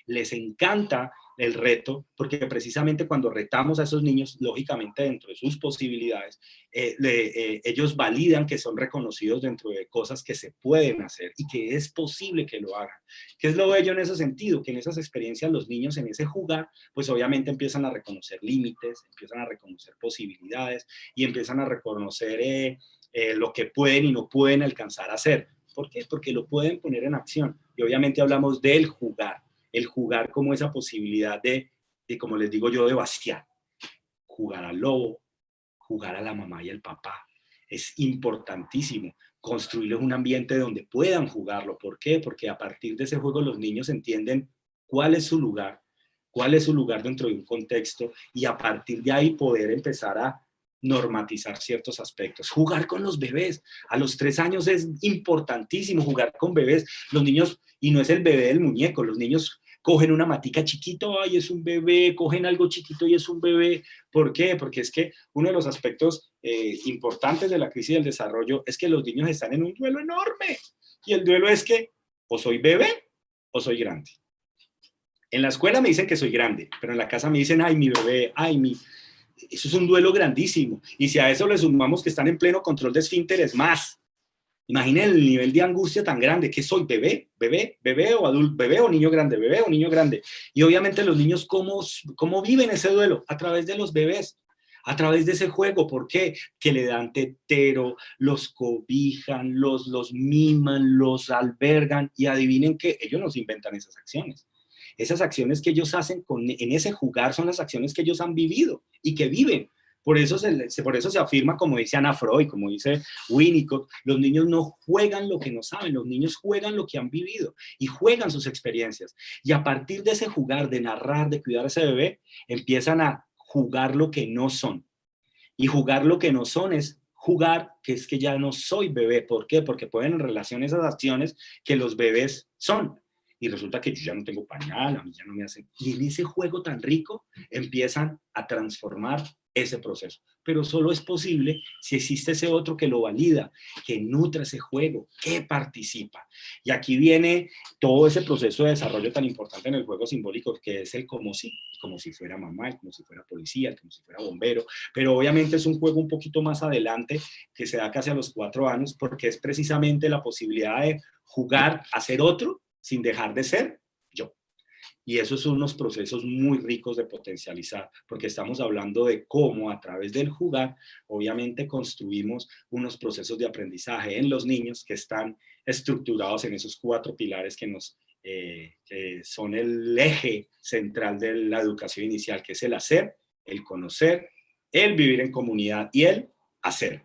les encanta el reto, porque precisamente cuando retamos a esos niños, lógicamente dentro de sus posibilidades, ellos validan que son reconocidos dentro de cosas que se pueden hacer y que es posible que lo hagan. ¿Qué es lo bello en ese sentido? Que en esas experiencias los niños en ese jugar, pues obviamente empiezan a reconocer límites, empiezan a reconocer posibilidades y empiezan a reconocer lo que pueden y no pueden alcanzar a hacer. ¿Por qué? Porque lo pueden poner en acción. Y obviamente hablamos del jugar. El jugar como esa posibilidad de, como les digo yo, de vaciar. Jugar al lobo, jugar a la mamá y al papá. Es importantísimo construirles un ambiente donde puedan jugarlo. ¿Por qué? Porque a partir de ese juego los niños entienden cuál es su lugar dentro de un contexto y a partir de ahí poder empezar a normatizar ciertos aspectos. Jugar con los bebés. A los 3 años es importantísimo jugar con bebés. Los niños, y no es el bebé del muñeco, los niños cogen una matica chiquito, ay, es un bebé, cogen algo chiquito y es un bebé. ¿Por qué? Porque es que uno de los aspectos importantes de la crisis del desarrollo es que los niños están en un duelo enorme. Y el duelo es que o soy bebé o soy grande. En la escuela me dicen que soy grande, pero en la casa me dicen, ay, mi bebé, ay, mi... Eso es un duelo grandísimo. Y si a eso le sumamos que están en pleno control de esfínteres más, imaginen el nivel de angustia tan grande. ¿Qué soy? ¿Bebé? ¿Bebé? ¿Bebé o adulto? ¿Bebé o niño grande? ¿Bebé o niño grande? Y obviamente los niños, ¿cómo viven ese duelo? A través de los bebés, a través de ese juego. ¿Por qué? Que le dan tetero, los cobijan, los miman, los albergan y adivinen que ellos nos inventan esas acciones. Esas acciones que ellos hacen en ese jugar son las acciones que ellos han vivido y que viven. Por eso se afirma, como dice Ana Freud, como dice Winnicott, los niños no juegan lo que no saben, los niños juegan lo que han vivido y juegan sus experiencias. Y a partir de ese jugar, de narrar, de cuidar a ese bebé, empiezan a jugar lo que no son. Y jugar lo que no son es jugar que es que ya no soy bebé. ¿Por qué? Porque ponen en relación esas acciones que los bebés son. Y resulta que yo ya no tengo pañal, a mí ya no me hacen. Y en ese juego tan rico empiezan a transformar ese proceso. Pero solo es posible si existe ese otro que lo valida, que nutre ese juego, que participa. Y aquí viene todo ese proceso de desarrollo tan importante en el juego simbólico, que es el como si fuera mamá, como si fuera policía, como si fuera bombero. Pero obviamente es un juego un poquito más adelante, que se da casi a los 4 años, porque es precisamente la posibilidad de jugar a ser otro, sin dejar de ser yo. Y esos son unos procesos muy ricos de potencializar, porque estamos hablando de cómo a través del jugar, obviamente construimos unos procesos de aprendizaje en los niños que están estructurados en esos 4 pilares que son el eje central de la educación inicial, que es el hacer, el conocer, el vivir en comunidad y el hacer.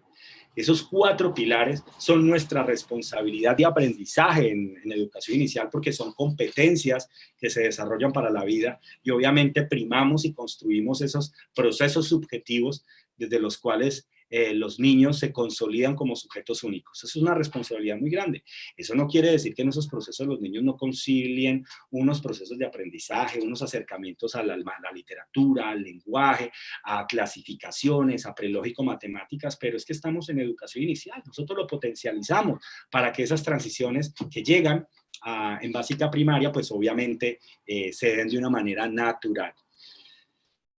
Esos 4 pilares son nuestra responsabilidad de aprendizaje en educación inicial porque son competencias que se desarrollan para la vida y obviamente primamos y construimos esos procesos subjetivos desde los cuales los niños se consolidan como sujetos únicos. Eso es una responsabilidad muy grande. Eso no quiere decir que en esos procesos los niños no concilien unos procesos de aprendizaje, unos acercamientos a la literatura, al lenguaje, a clasificaciones, a prelógico, matemáticas, pero es que estamos en educación inicial. Nosotros lo potencializamos para que esas transiciones que llegan en básica primaria, pues obviamente se den de una manera natural.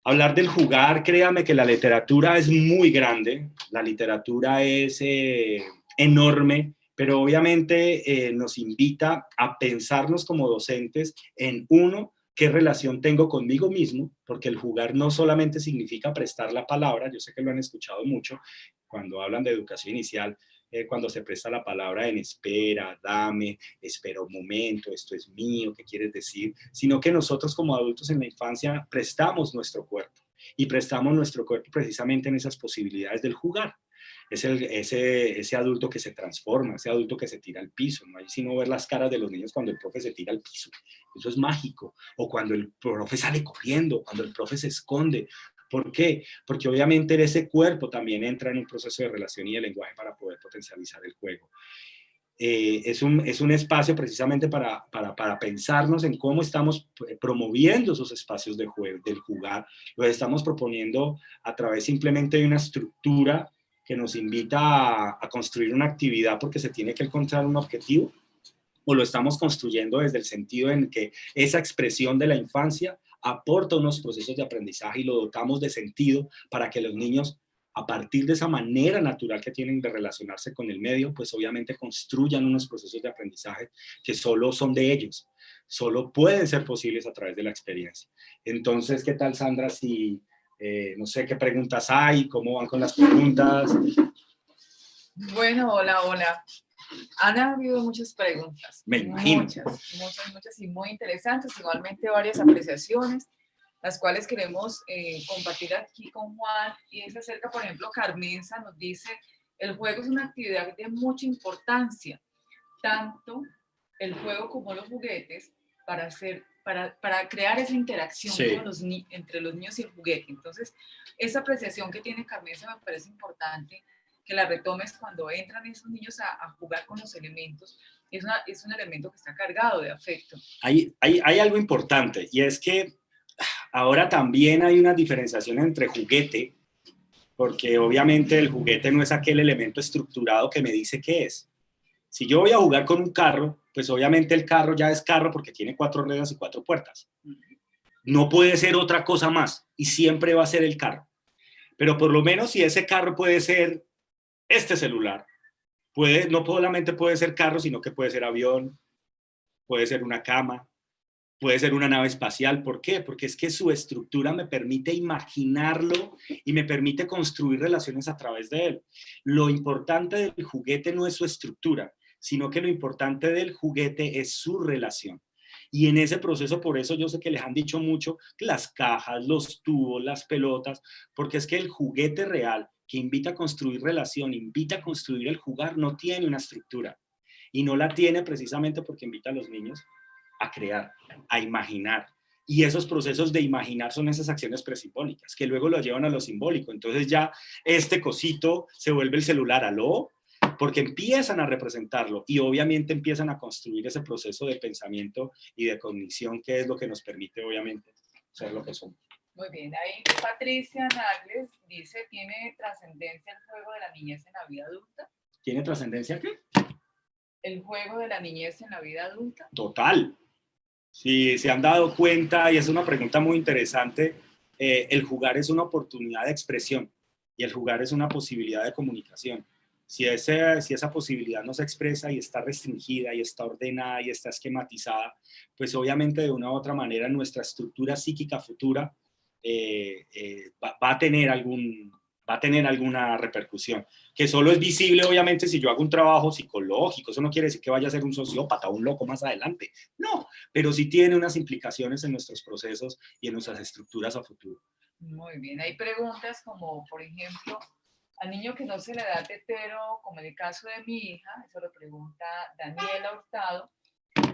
Hablar del jugar, créame que la literatura es muy grande, la literatura es enorme, pero obviamente nos invita a pensarnos como docentes en uno, qué relación tengo conmigo mismo, porque el jugar no solamente significa prestar la palabra, yo sé que lo han escuchado mucho cuando hablan de educación inicial, cuando se presta la palabra en espera, dame, espera un momento, esto es mío, ¿qué quieres decir? Sino que nosotros como adultos en la infancia prestamos nuestro cuerpo y prestamos nuestro cuerpo precisamente en esas posibilidades del jugar. Es ese adulto que se transforma, ese adulto que se tira al piso, no hay sino ver las caras de los niños cuando el profe se tira al piso, eso es mágico, o cuando el profe sale corriendo, cuando el profe se esconde. ¿Por qué? Porque obviamente ese cuerpo también entra en un proceso de relación y de lenguaje para poder potencializar el juego. Es un espacio precisamente para pensarnos en cómo estamos promoviendo esos espacios de juego, del jugar. Los estamos proponiendo a través simplemente de una estructura que nos invita a construir una actividad porque se tiene que encontrar un objetivo, o lo estamos construyendo desde el sentido en que esa expresión de la infancia aporta unos procesos de aprendizaje y lo dotamos de sentido para que los niños, a partir de esa manera natural que tienen de relacionarse con el medio, pues obviamente construyan unos procesos de aprendizaje que solo son de ellos, solo pueden ser posibles a través de la experiencia. Entonces, ¿qué tal, Sandra? Si, no sé qué preguntas hay, cómo van con las preguntas. Bueno, hola. Han habido muchas preguntas. Me imagino. Muchas y muy interesantes. Igualmente varias apreciaciones, las cuales queremos compartir aquí con Juan. Y es acerca, por ejemplo, Carmenza nos dice, el juego es una actividad de mucha importancia, tanto el juego como los juguetes, para ser para crear esa interacción Sí. entre los niños y el juguete. Entonces, esa apreciación que tiene Carmenza me parece importante que la retomes cuando entran esos niños a jugar con los elementos. Es un elemento que está cargado de afecto. Hay algo importante, y es que ahora también hay una diferenciación entre juguete, porque obviamente el juguete no es aquel elemento estructurado que me dice qué es. Si yo voy a jugar con un carro, pues obviamente el carro ya es carro porque tiene 4 ruedas y 4 puertas. No puede ser otra cosa más, y siempre va a ser el carro. Pero por lo menos si ese carro puede ser este celular, no solamente puede ser carro, sino que puede ser avión, puede ser una cama, puede ser una nave espacial. ¿Por qué? Porque es que su estructura me permite imaginarlo y me permite construir relaciones a través de él. Lo importante del juguete no es su estructura, sino que lo importante del juguete es su relación. Y en ese proceso, por eso yo sé que les han dicho mucho las cajas, los tubos, las pelotas, porque es que el juguete real que invita a construir relación, invita a construir el jugar, no tiene una estructura. Y no la tiene precisamente porque invita a los niños a crear, a imaginar. Y esos procesos de imaginar son esas acciones presimbólicas, que luego lo llevan a lo simbólico. Entonces ya este cosito se vuelve el celular, ¿aló? Porque empiezan a representarlo y obviamente empiezan a construir ese proceso de pensamiento y de cognición, que es lo que nos permite obviamente ser lo que somos. Muy bien, ahí Patricia Nagles dice, ¿tiene trascendencia el juego de la niñez en la vida adulta? ¿Tiene trascendencia qué? ¿El juego de la niñez en la vida adulta? Total. Si se han dado cuenta, y es una pregunta muy interesante, el jugar es una oportunidad de expresión y el jugar es una posibilidad de comunicación. Si esa posibilidad no se expresa y está restringida y está ordenada y está esquematizada, pues obviamente de una u otra manera nuestra estructura psíquica futura va a tener alguna repercusión, que solo es visible obviamente si yo hago un trabajo psicológico. Eso no quiere decir que vaya a ser un sociópata o un loco más adelante, no, pero sí tiene unas implicaciones en nuestros procesos y en nuestras estructuras a futuro. Muy bien, hay preguntas como, por ejemplo, al niño que no se le da tetero, como en el caso de mi hija, eso lo pregunta Daniela Hurtado,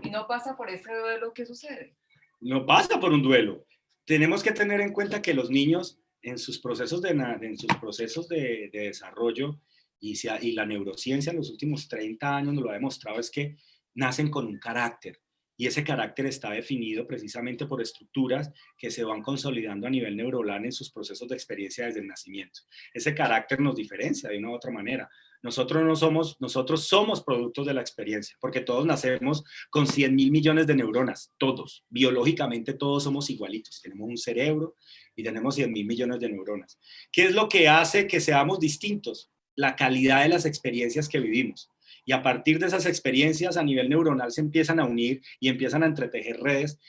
y no pasa por ese duelo, ¿qué sucede? No pasa por un duelo. Tenemos que tener en cuenta que los niños en sus procesos de desarrollo y la neurociencia en los últimos 30 años nos lo ha demostrado, es que nacen con un carácter. Y ese carácter está definido precisamente por estructuras que se van consolidando a nivel neuronal en sus procesos de experiencia desde el nacimiento. Ese carácter nos diferencia de una u otra manera. Nosotros somos productos de la experiencia, porque todos nacemos con 100.000 millones de neuronas, todos, biológicamente todos somos igualitos, tenemos un cerebro y tenemos 100.000 millones de neuronas. ¿Qué es lo que hace que seamos distintos? La calidad de las experiencias que vivimos. Y a partir de esas experiencias a nivel neuronal se empiezan a unir y empiezan a entretejer redes,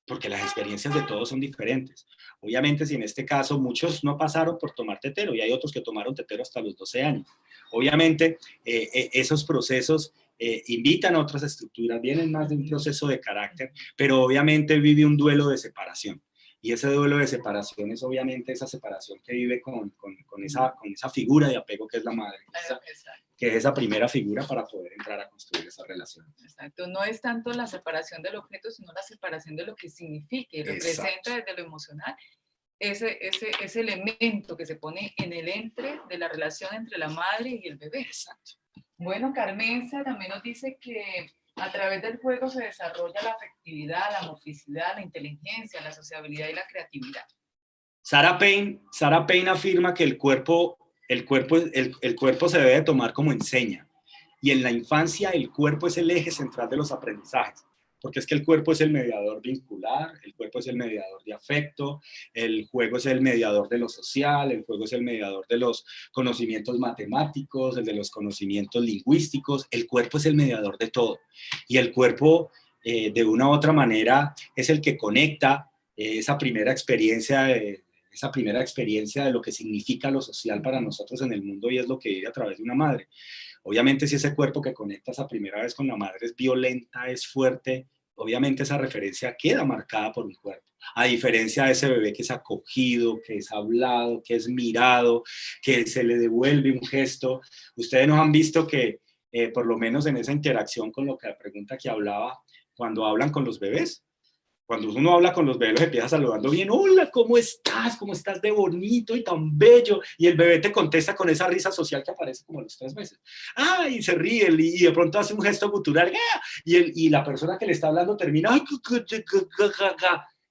porque las experiencias de todos son diferentes. Obviamente, si en este caso muchos no pasaron por tomar tetero y hay otros que tomaron tetero hasta los 12 años. Obviamente, esos procesos invitan a otras estructuras, vienen más de un proceso de carácter, pero obviamente vive un duelo de separación. Y ese duelo de separación es obviamente esa separación que vive con esa figura de apego que es la madre, que es esa primera figura para poder entrar a construir esa relación. Exacto, no es tanto la separación del objeto, sino la separación de lo que significa y representa desde lo emocional ese elemento que se pone en el entre de la relación entre la madre y el bebé. Exacto. Bueno, Carmenza también nos dice que a través del juego se desarrolla la afectividad, la motricidad, la inteligencia, la sociabilidad y la creatividad. Sarah Payne afirma que el cuerpo se debe tomar como enseña. Y en la infancia el cuerpo es el eje central de los aprendizajes. Porque es que el cuerpo es el mediador vincular, el cuerpo es el mediador de afecto, el juego es el mediador de lo social, el juego es el mediador de los conocimientos matemáticos, el de los conocimientos lingüísticos, el cuerpo es el mediador de todo. Y el cuerpo, de una u otra manera, es el que conecta esa primera experiencia de lo que significa lo social para nosotros en el mundo y es lo que vive a través de una madre. Obviamente, si ese cuerpo que conecta esa primera vez con la madre es violenta, es fuerte, obviamente esa referencia queda marcada por un cuerpo. A diferencia de ese bebé que es acogido, que es hablado, que es mirado, que se le devuelve un gesto. Ustedes nos han visto que, por lo menos en esa interacción con lo que la pregunta que hablaba, cuando hablan con los bebés, Cuando uno habla con los bebés, los empieza saludando bien, hola, ¿cómo estás? ¿Cómo estás de bonito y tan bello? Y el bebé te contesta con esa risa social que aparece como a los 3 meses. ¡Ah! Y se ríe y de pronto hace un gesto gutural. ¡Ah! Y la persona que le está hablando termina. ¡Ay!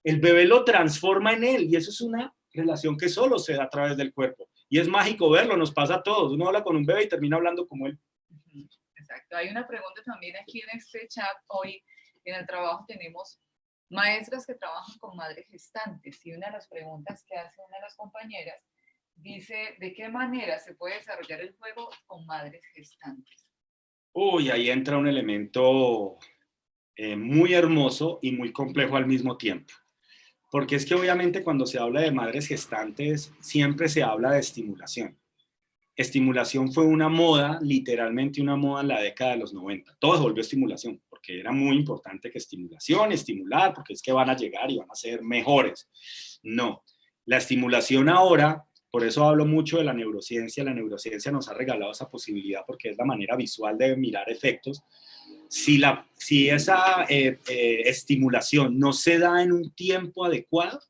El bebé lo transforma en él y eso es una relación que solo se da a través del cuerpo. Y es mágico verlo, nos pasa a todos. Uno habla con un bebé y termina hablando como él. Exacto. Hay una pregunta también aquí en este chat. Hoy en el trabajo tenemos maestras que trabajan con madres gestantes y una de las preguntas que hace una de las compañeras dice, ¿de qué manera se puede desarrollar el juego con madres gestantes? Uy, ahí entra un elemento muy hermoso y muy complejo al mismo tiempo. Porque es que obviamente cuando se habla de madres gestantes siempre se habla de estimulación. Estimulación fue una moda, literalmente una moda en la década de los 90. Todo se volvió estimulación, porque era muy importante que estimulación, estimular, porque es que van a llegar y van a ser mejores. No, la estimulación ahora, por eso hablo mucho de la neurociencia nos ha regalado esa posibilidad porque es la manera visual de mirar efectos. Si esa estimulación no se da en un tiempo adecuado,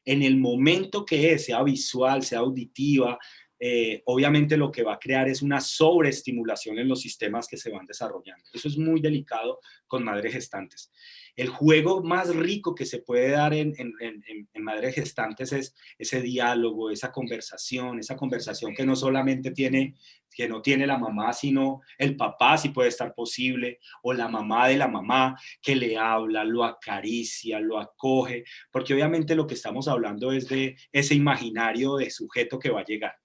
en el momento que es, sea visual, sea auditiva, obviamente lo que va a crear es una sobreestimulación en los sistemas que se van desarrollando. Eso es muy delicado con madres gestantes. El juego más rico que se puede dar en madres gestantes es ese diálogo, esa conversación que no solamente que no tiene la mamá, sino el papá, si puede estar posible, o la mamá de la mamá, que le habla, lo acaricia, lo acoge, porque obviamente lo que estamos hablando es de ese imaginario de sujeto que va a llegar.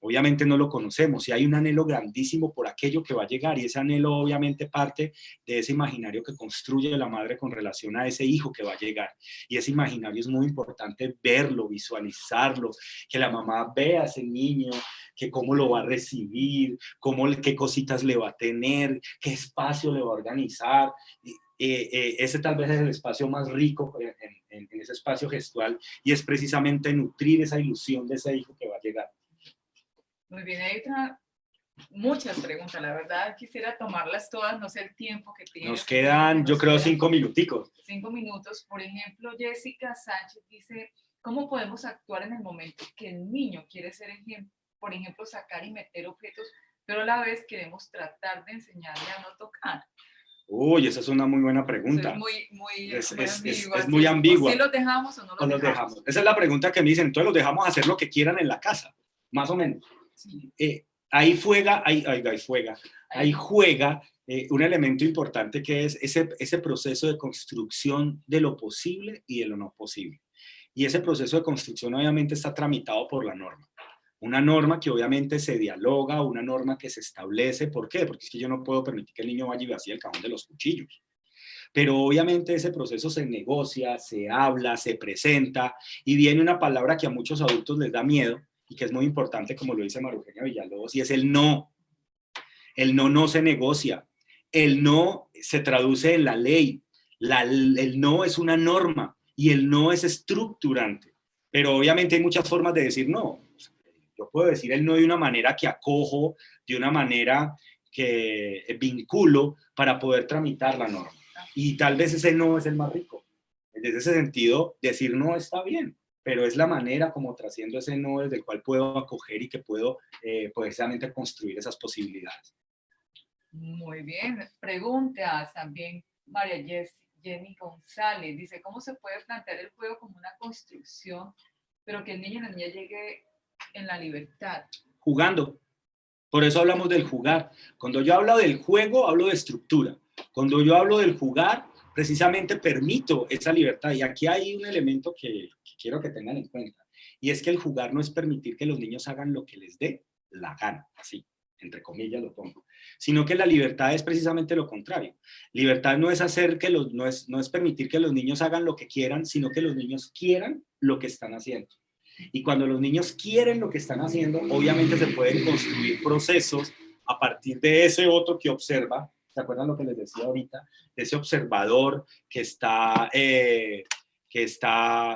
Obviamente no lo conocemos y hay un anhelo grandísimo por aquello que va a llegar y ese anhelo obviamente parte de ese imaginario que construye la madre con relación a ese hijo que va a llegar. Y ese imaginario es muy importante verlo, visualizarlo, que la mamá vea a ese niño, que cómo lo va a recibir, qué cositas le va a tener, qué espacio le va a organizar. Ese tal vez es el espacio más rico en ese espacio gestual y es precisamente nutrir esa ilusión de ese hijo que va a llegar. Muy bien, hay muchas preguntas, la verdad quisiera tomarlas todas, no sé el tiempo que tienes. Nos quedan, yo creo, 5 minuticos. 5 minutos. Por ejemplo, Jessica Sánchez dice, ¿cómo podemos actuar en el momento que el niño quiere ser ejemplo? Por ejemplo, sacar y meter objetos, pero a la vez queremos tratar de enseñarle a no tocar. Uy, esa es una muy buena pregunta. Es muy ambigua. ¿O si los dejamos o no los dejamos? Esa es la pregunta que me dicen. Entonces los dejamos hacer lo que quieran en la casa, más o menos. Sí. Ahí juega un elemento importante que es ese proceso de construcción de lo posible y de lo no posible. Y ese proceso de construcción obviamente está tramitado por la norma. Una norma que obviamente se dialoga, una norma que se establece. ¿Por qué? Porque es que yo no puedo permitir que el niño vaya y vacíe el cajón de los cuchillos. Pero obviamente ese proceso se negocia, se habla, se presenta y viene una palabra que a muchos adultos les da miedo y que es muy importante, como lo dice María Eugenia Villalobos, y es el no. El no no se negocia. El no se traduce en la ley. El no es una norma y el no es estructurante. Pero obviamente hay muchas formas de decir no. Yo puedo decir el no de una manera que acojo, de una manera que vinculo para poder tramitar la norma. Y tal vez ese no es el más rico. Desde ese sentido, decir no está bien, pero es la manera como trasciendo ese no desde el cual puedo acoger y que puedo precisamente construir esas posibilidades. Muy bien. Pregunta también María Jenny González. Dice, ¿cómo se puede plantear el juego como una construcción, pero que el niño y la niña llegue en la libertad? Jugando. Por eso hablamos del jugar. Cuando yo hablo del juego, hablo de estructura. Cuando yo hablo del jugar, precisamente permito esa libertad. Y aquí hay un elemento que quiero que tengan en cuenta. Y es que el jugar no es permitir que los niños hagan lo que les dé la gana, así, entre comillas lo pongo. Sino que la libertad es precisamente lo contrario. Libertad no es no es permitir que los niños hagan lo que quieran, sino que los niños quieran lo que están haciendo. Y cuando los niños quieren lo que están haciendo, obviamente se pueden construir procesos a partir de ese otro que observa. ¿Se acuerdan lo que les decía ahorita? De ese observador que está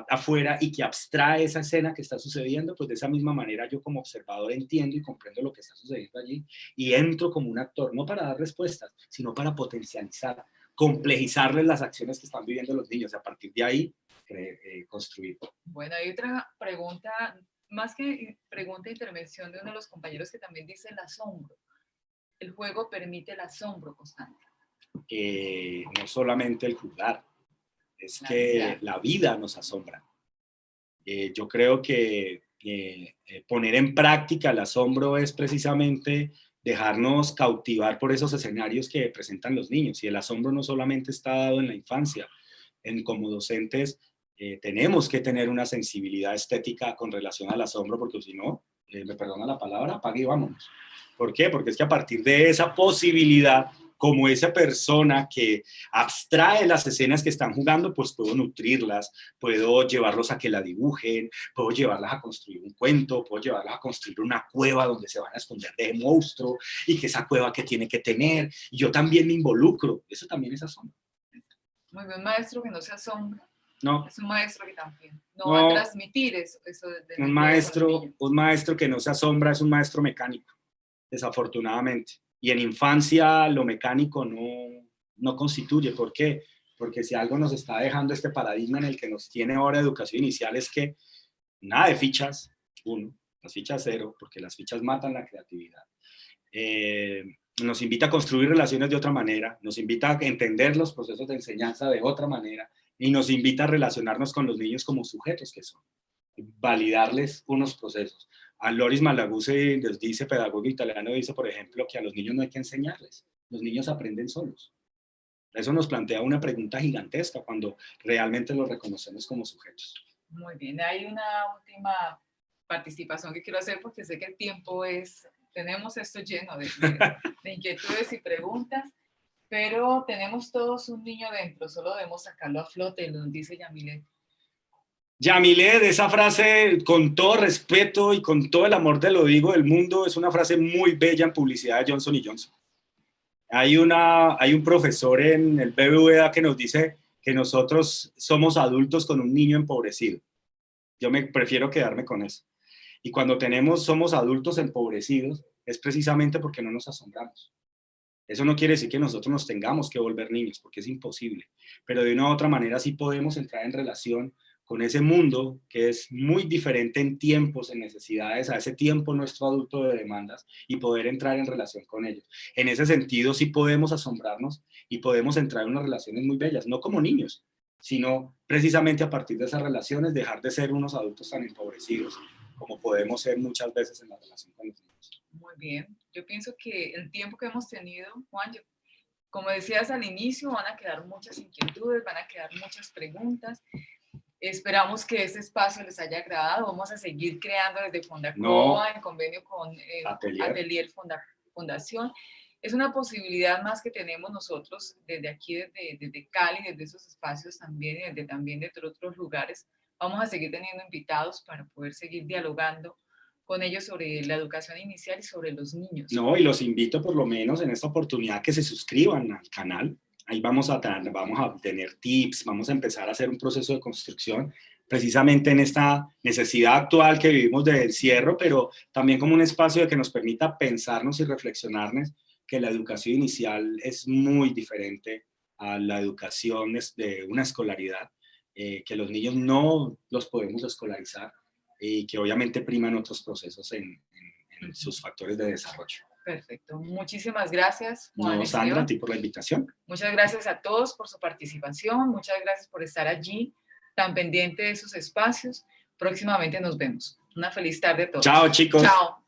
afuera y que abstrae esa escena que está sucediendo, pues de esa misma manera yo como observador entiendo y comprendo lo que está sucediendo allí y entro como un actor, no para dar respuestas, sino para potencializar, complejizarles las acciones que están viviendo los niños, y a partir de ahí construir. Bueno, hay otra pregunta, más que pregunta de intervención de uno de los compañeros que también dice el asombro. El juego permite el asombro constante. No solamente el jugar, es que la vida nos asombra. Yo creo que poner en práctica el asombro es precisamente dejarnos cautivar por esos escenarios que presentan los niños. Y el asombro no solamente está dado en la infancia. Como docentes tenemos que tener una sensibilidad estética con relación al asombro, porque si no, me perdona la palabra, apague y vámonos. ¿Por qué? Porque es que a partir de esa posibilidad, como esa persona que abstrae las escenas que están jugando, pues puedo nutrirlas, puedo llevarlos a que la dibujen, puedo llevarlas a construir un cuento, puedo llevarlas a construir una cueva donde se van a esconder de monstruo y que esa cueva que tiene que tener, y yo también me involucro, eso también es asombro. Muy bien, maestro que no se asombra. No. Es un maestro que también no va a transmitir eso de un maestro que no se asombra es un maestro mecánico, desafortunadamente. Y en infancia lo mecánico no constituye. ¿Por qué? Porque si algo nos está dejando este paradigma en el que nos tiene ahora educación inicial es que nada de fichas, las fichas 0, porque las fichas matan la creatividad. Nos invita a construir relaciones de otra manera, nos invita a entender los procesos de enseñanza de otra manera y nos invita a relacionarnos con los niños como sujetos que son, validarles unos procesos. A Loris Malaguzzi les dice, pedagogo italiano, dice, por ejemplo, que a los niños no hay que enseñarles, los niños aprenden solos. Eso nos plantea una pregunta gigantesca cuando realmente los reconocemos como sujetos. Muy bien, hay una última participación que quiero hacer porque sé que el tiempo tenemos esto lleno de inquietudes y preguntas, pero tenemos todos un niño dentro, solo debemos sacarlo a flote, nos dice Yamilet. Yamilet, esa frase, con todo respeto y con todo el amor te lo digo del mundo, es una frase muy bella en publicidad de Johnson & Johnson. Hay un profesor en el BBVA que nos dice que nosotros somos adultos con un niño empobrecido. Yo me prefiero quedarme con eso. Y cuando somos adultos empobrecidos, es precisamente porque no nos asombramos. Eso no quiere decir que nosotros nos tengamos que volver niños, porque es imposible. Pero de una u otra manera sí podemos entrar en relación con ese mundo que es muy diferente en tiempos, en necesidades, a ese tiempo nuestro adulto de demandas y poder entrar en relación con ellos. En ese sentido sí podemos asombrarnos y podemos entrar en unas relaciones muy bellas, no como niños, sino precisamente a partir de esas relaciones dejar de ser unos adultos tan empobrecidos como podemos ser muchas veces en la relación con los niños. Muy bien, yo pienso que el tiempo que hemos tenido, Juan, como decías al inicio, van a quedar muchas inquietudes, van a quedar muchas preguntas. Esperamos que este espacio les haya agradado. Vamos a seguir creando desde Fondacoa en convenio con Atelier Fundación. Es una posibilidad más que tenemos nosotros desde aquí, desde Cali, desde esos espacios también y también de otros lugares. Vamos a seguir teniendo invitados para poder seguir dialogando con ellos sobre la educación inicial y sobre los niños. No, y los invito por lo menos en esta oportunidad que se suscriban al canal. Ahí vamos a tener tips, vamos a empezar a hacer un proceso de construcción precisamente en esta necesidad actual que vivimos de encierro, pero también como un espacio de que nos permita pensarnos y reflexionarnos que la educación inicial es muy diferente a la educación de una escolaridad, que los niños no los podemos escolarizar y que obviamente priman otros procesos en sus factores de desarrollo. Perfecto. Muchísimas gracias, Juan. No, Sandra, a ti por la invitación. Muchas gracias a todos por su participación. Muchas gracias por estar allí, tan pendiente de esos espacios. Próximamente nos vemos. Una feliz tarde a todos. Chao, chicos. Chao.